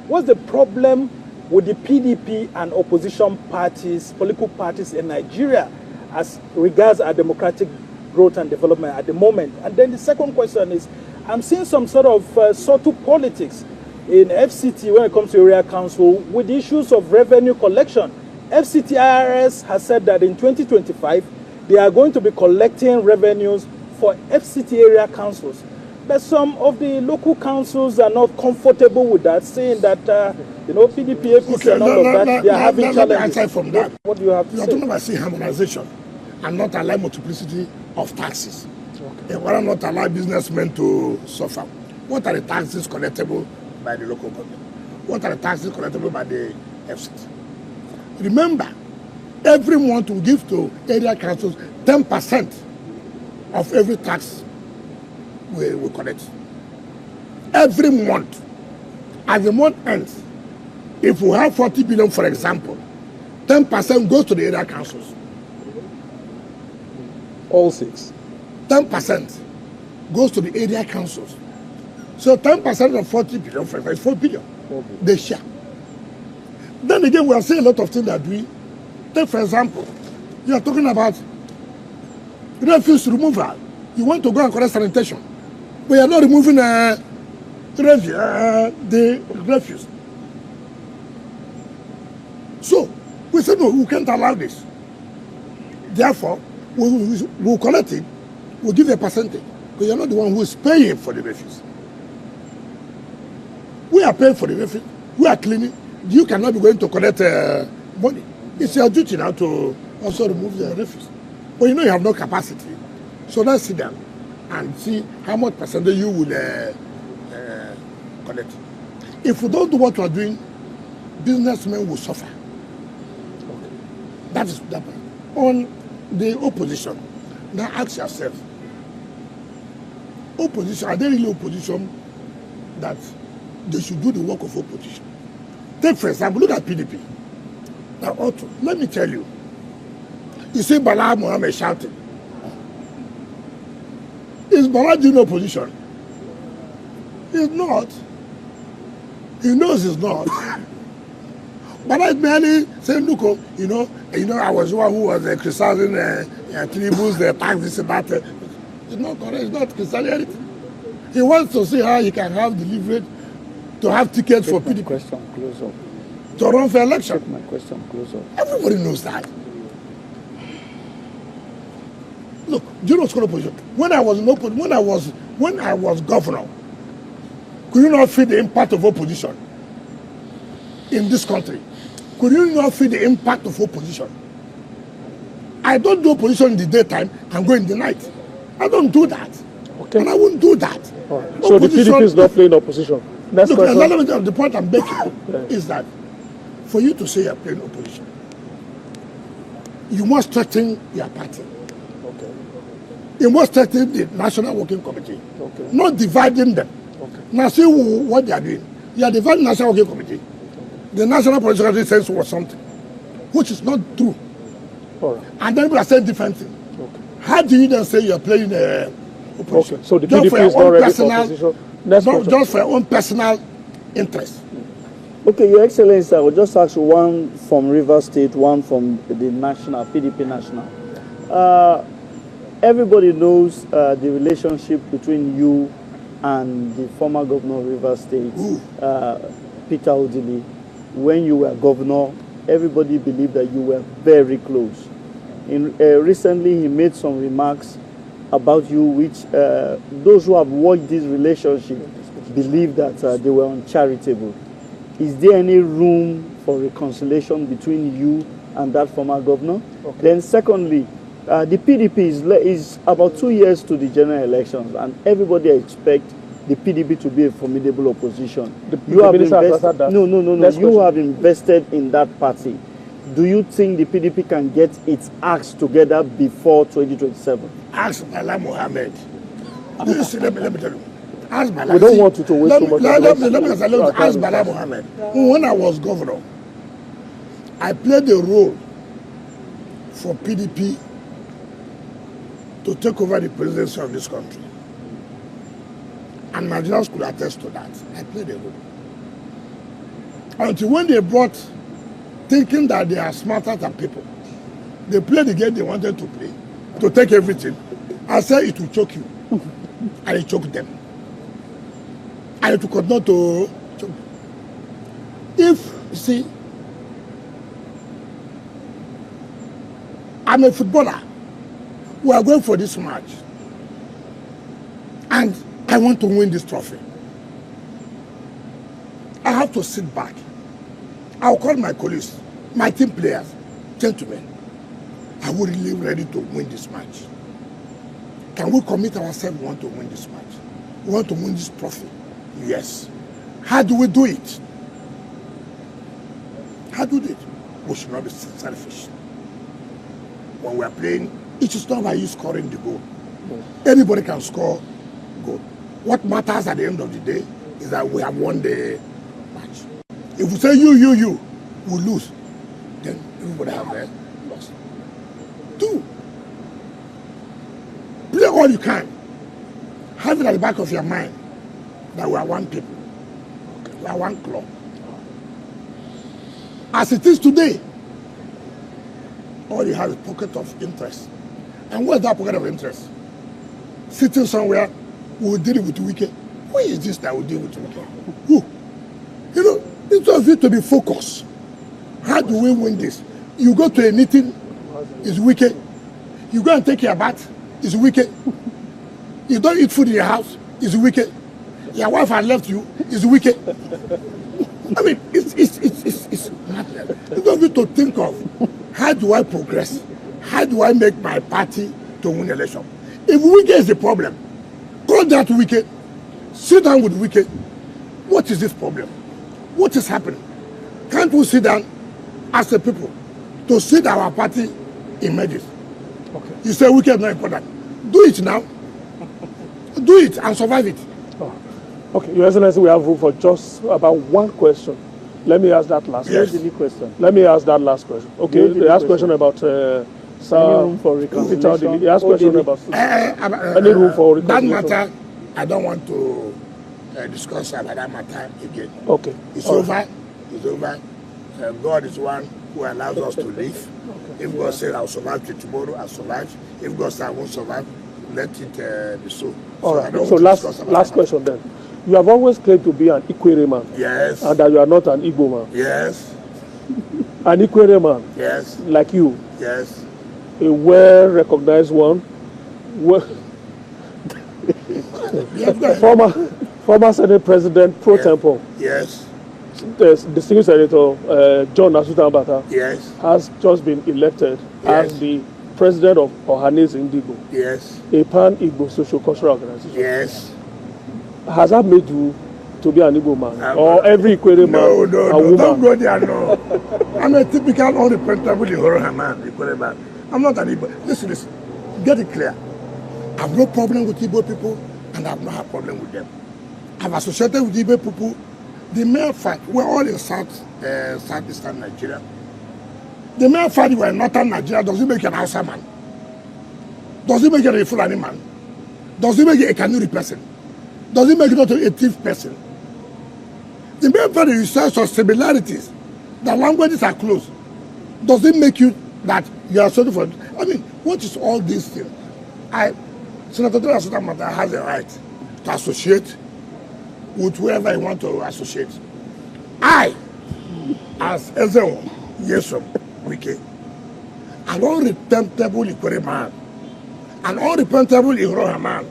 What's the problem with the PDP and opposition parties, political parties in Nigeria, as regards our democratic growth and development at the moment? And then the second question is, I'm seeing some sort of subtle politics in FCT when it comes to area council with the issues of revenue collection. FCT IRS has said that in 2025, they are going to be collecting revenues for FCT area councils. But some of the local councils are not comfortable with that, saying that, PDP, APC, and all of that, they are having challenges. Aside from that, what do you have to say? You're talking about harmonization and not allow multiplicity of taxes. Okay. And why not allow businessmen to suffer? What are the taxes collectible by the local government? What are the taxes collectible by the FCT? Remember, every month we give to area councils 10% of every tax we collect. Every month. As the month ends, if we have 40 billion, for example, 10% goes to the area councils. All 6. 10% goes to the area councils. So 10% of 40 billion, for example, is 4 billion. They share. Then again, we are seeing a lot of things that we take, for example, you are talking about refuse removal You want to go and correct sanitation, but you are not removing the refuse. So we said, no, we can't allow this. Therefore, we'll collect it, we'll give a percentage, because you're not the one who is paying for the refuse. We are paying for the refuse, we are cleaning. You cannot be going to collect money. It's your duty now to also remove the refuse. But you know you have no capacity. So let's sit down and see how much percentage you will collect. If we don't do what we are doing, businessmen will suffer. Okay. That is that part. On the opposition, now ask yourself, opposition, are they really opposition that they should do the work of opposition? Take for example, look at PDP. Now, Otto, let me tell you, you see Bala Mohammed shouting. Is Bala doing opposition? He's not. He knows he's not. Bala is merely saying, look, you know, I was the one who was criticizing Tinubu's tax, this and that. It's not correct. It's not criticizing anything. He wants to see how he can have delivered to have tickets for PDP. Question close up. To run for election. Take my question close up. Everybody knows that. Look, do you know what's called opposition? When I was governor, could you not feel the impact of opposition in this country? Could you not feel the impact of opposition? I don't do opposition in the daytime and go in the night. I don't do that. Okay. And I wouldn't do that. Right. So the PDP is not playing opposition. That's look, the point I'm making is that for you to say you're playing opposition, you must strengthen your party. Okay. You must strengthen the National Working Committee. Okay. Not dividing them. Okay. Now see what they are doing. You are dividing the National Working Committee. The National Political Committee says was something, which is not true. All right. And then people are saying different things. Okay. How do you then say you are playing opposition? Okay. So the PDP is not ready for opposition. Just for your own personal interest. Okay, Your Excellency, I will just ask you one from Rivers State, one from the national, PDP national. Everybody knows the relationship between you and the former governor of Rivers State, Peter Odili. When you were governor, everybody believed that you were very close. Recently, he made some remarks about you, which those who have watched this relationship believe that they were uncharitable. Is there any room for reconciliation between you and that former governor? Okay. Then secondly, the PDP is about 2 years to the general elections, and everybody expects the PDP to be a formidable opposition. You have invested in that party. Do you think the PDP can get its acts together before 2027? Ask Bala Mohammed. Let me tell you. Ask Bala. We don't want you to waste so much time. Let me ask Bala Mohammed. When I was governor, I played a role for PDP to take over the presidency of this country. And Nigerians could attest to that. I played a role. Until when they brought, thinking that they are smarter than people, they played the game they wanted to play, to take everything. I said it will choke you. And it choked them. And it could not to choke. If, you see, I'm a footballer, we are going for this match, and I want to win this trophy. I have to sit back. I'll call my colleagues, my team players, gentlemen, are we really ready to win this match? Can we commit ourselves? We want to win this match. We want to win this trophy. Yes. How do we do it? How do we do it? We should not be selfish. When we are playing, it is not by you scoring the goal. Anybody can score goal. What matters at the end of the day is that we have won the match. If we say you, we lose, then everybody have lost. 2, play all you can. Have it at the back of your mind that we are one people. We are one club. As it is today, all you have is pocket of interest. And where's that pocket of interest? sitting somewhere, we'll deal with Wike. Who is this that will deal with Wike? Who? You know, it's of you to be focused. How do we win this? You go to a meeting, it's Wike. You go and take your bath, it's Wike. You don't eat food in your house, it's Wike. Your wife has left you, it's Wike. I mean, it's madness. It's of you to think of, how do I progress? How do I make my party to win the election? If Wike is the problem, call that Wike, sit down with Wike. What is this problem? What is happening? Can't we sit down as a people to see that our party emerges? Okay. You say Wike is not important. Do it now. Do it and survive it. Oh. Okay, Your Excellency, we have room for just about one question. Let me ask that last question. Let me ask that last question. Okay, the last question about any room for reconciliation? The last question about any room for reconciliation. That matter, I don't want to discuss about that matter again. Okay. It's over. It's over. God is one who allows us to live. Okay. If God says I'll survive till tomorrow, I'll survive. If God says I won't survive, let it be so. All right. So last question then. You have always claimed to be an Ikwere man. Yes. And that you are not an Igbo man. Yes. An Ikwere man. Yes. Like you. Yes. A well-recognized one. Former Senate President pro tempore. Yes. The distinguished Senator John Asuta-Ambata has just been elected as the president of Ohanese Indigo. Yes. A pan-Igbo social-cultural organization. Yes. Has that made you to be an Igbo man? Or every Ikwere man woman? Don't go there, no. I'm a typical unrepresentable Ihoro man, Ikwere man. I'm not an Igbo. Listen, get it clear. I have no problem with Igbo people, and I have not had problem with them. I've associated with Igbo people. The mere fact, we're all in southeastern Nigeria. The mere fact we're in northern Nigeria, does it make you an Hausa man? Does it make you a Fulani man? Does it make you a Kanuri person? Does it make you not a thief person? The mere fact that you share some similarities, the languages are close, does it make you that you are sorry for? I mean, what is all these things? Senator Asuta-Ambata has a right to associate with whoever you want to associate. I, as Ezewo Yesom Wike, an unrepentable Ikwere man, an unrepentable Ihoro man,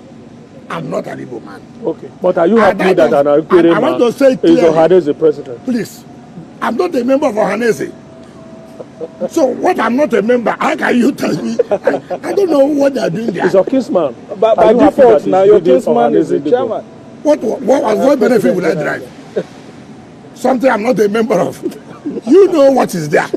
I'm not an Igbo man. Okay, but are you happy that an Ikwere man want to say is Ohanese president? Please, I'm not a member of Ohanese. So what I'm not a member, how can you tell me? I don't know what they're doing there. He's your kinsman. But by default now, your kinsman is the chairman. What benefit will I derive? Something I'm not a member of. You know what is there.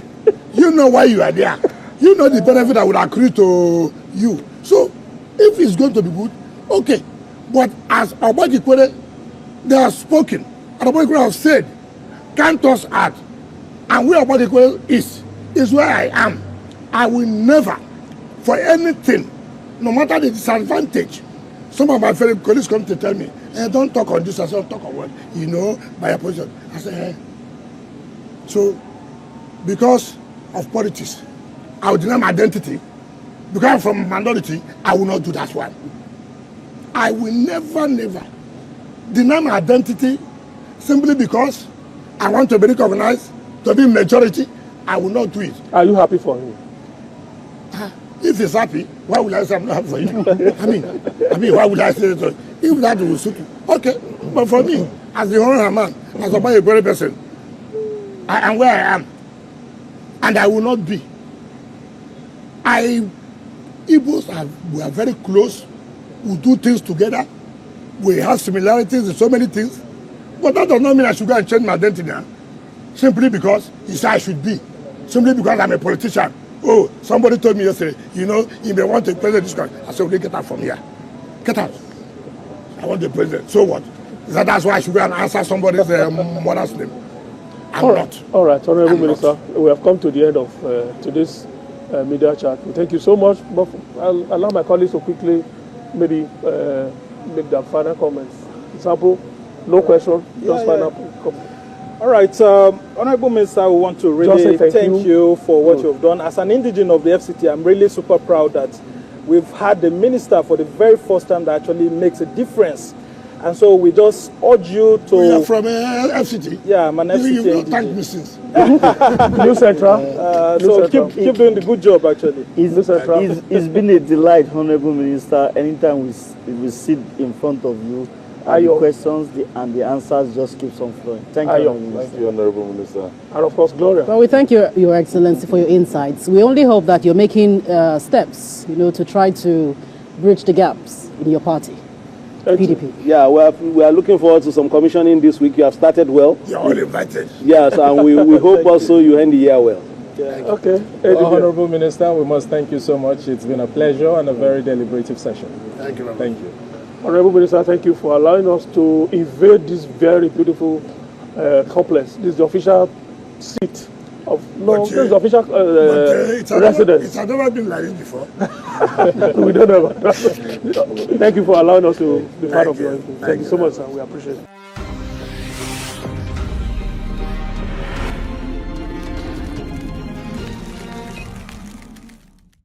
You know why you are there. You know the benefit that will accrue to you. So, if it's going to be good, okay. But as Ikwere, they have spoken. And Ikwere have said, count us out. And where Ikwere is where I am. I will never, for anything, no matter the disadvantage. Some of my fellow colleagues come to tell me, don't talk on this, I say, talk on what? You know, by your position. I say, So, because of politics, I will deny my identity. Because I'm from a minority, I will not do that one. I will never deny my identity simply because I want to be recognized, to be majority. I will not do it. Are you happy for him? If he's happy, why would I say I'm not happy for him? I mean, why would I say so? If that will suit you, okay. But for me, as the honor man, as a very person, I am where I am, and I will not be. Igbos we are very close. We do things together. We have similarities in so many things. But that does not mean I should go and change my identity now. Simply because he said I should be. Simply because I'm a politician. Oh, somebody told me yesterday, you know, you may want to president this country. I said, okay, get out from here. Get out. I want the president. So what? That's why I should go and answer somebody's mother's name. I'm not. All right, Honorable Minister, we have come to the end of today's media chat. Thank you so much. But I'll allow my colleagues to quickly maybe make their final comments. Example, no question, just final comment. All right, Honorable Minister, we want to really thank you for what you've done. As an indigene of the FCT, I'm really super proud that we've had the minister for the very first time that actually makes a difference. And so we just urge you to... We are from FCT. Yeah, I'm an FCT. You thank me since. New Central. So keep doing the good job, actually. It's been a delight, Honorable Minister. Anytime we sit in front of you, the questions and the answers just keeps on flowing. Thank you, Thank you, Honorable Minister. And of course, Gloria. Well, we thank you, Your Excellency, for your insights. We only hope that you're making steps, to try to bridge the gaps in your party. PDP. Yeah, we are looking forward to some commissioning this week. You have started well. You're all invited. Yes, and we hope also you end the year well. Okay. Honorable Minister, we must thank you so much. It's been a pleasure and a very deliberative session. Thank you very much. Thank you. Honorable Minister, thank you for allowing us to invade this very beautiful complex. This is the official seat of this is the official residence. It has never been like this before. We don't know about that. Thank you for allowing us to be part of your input. Thank you so much, sir. We appreciate it.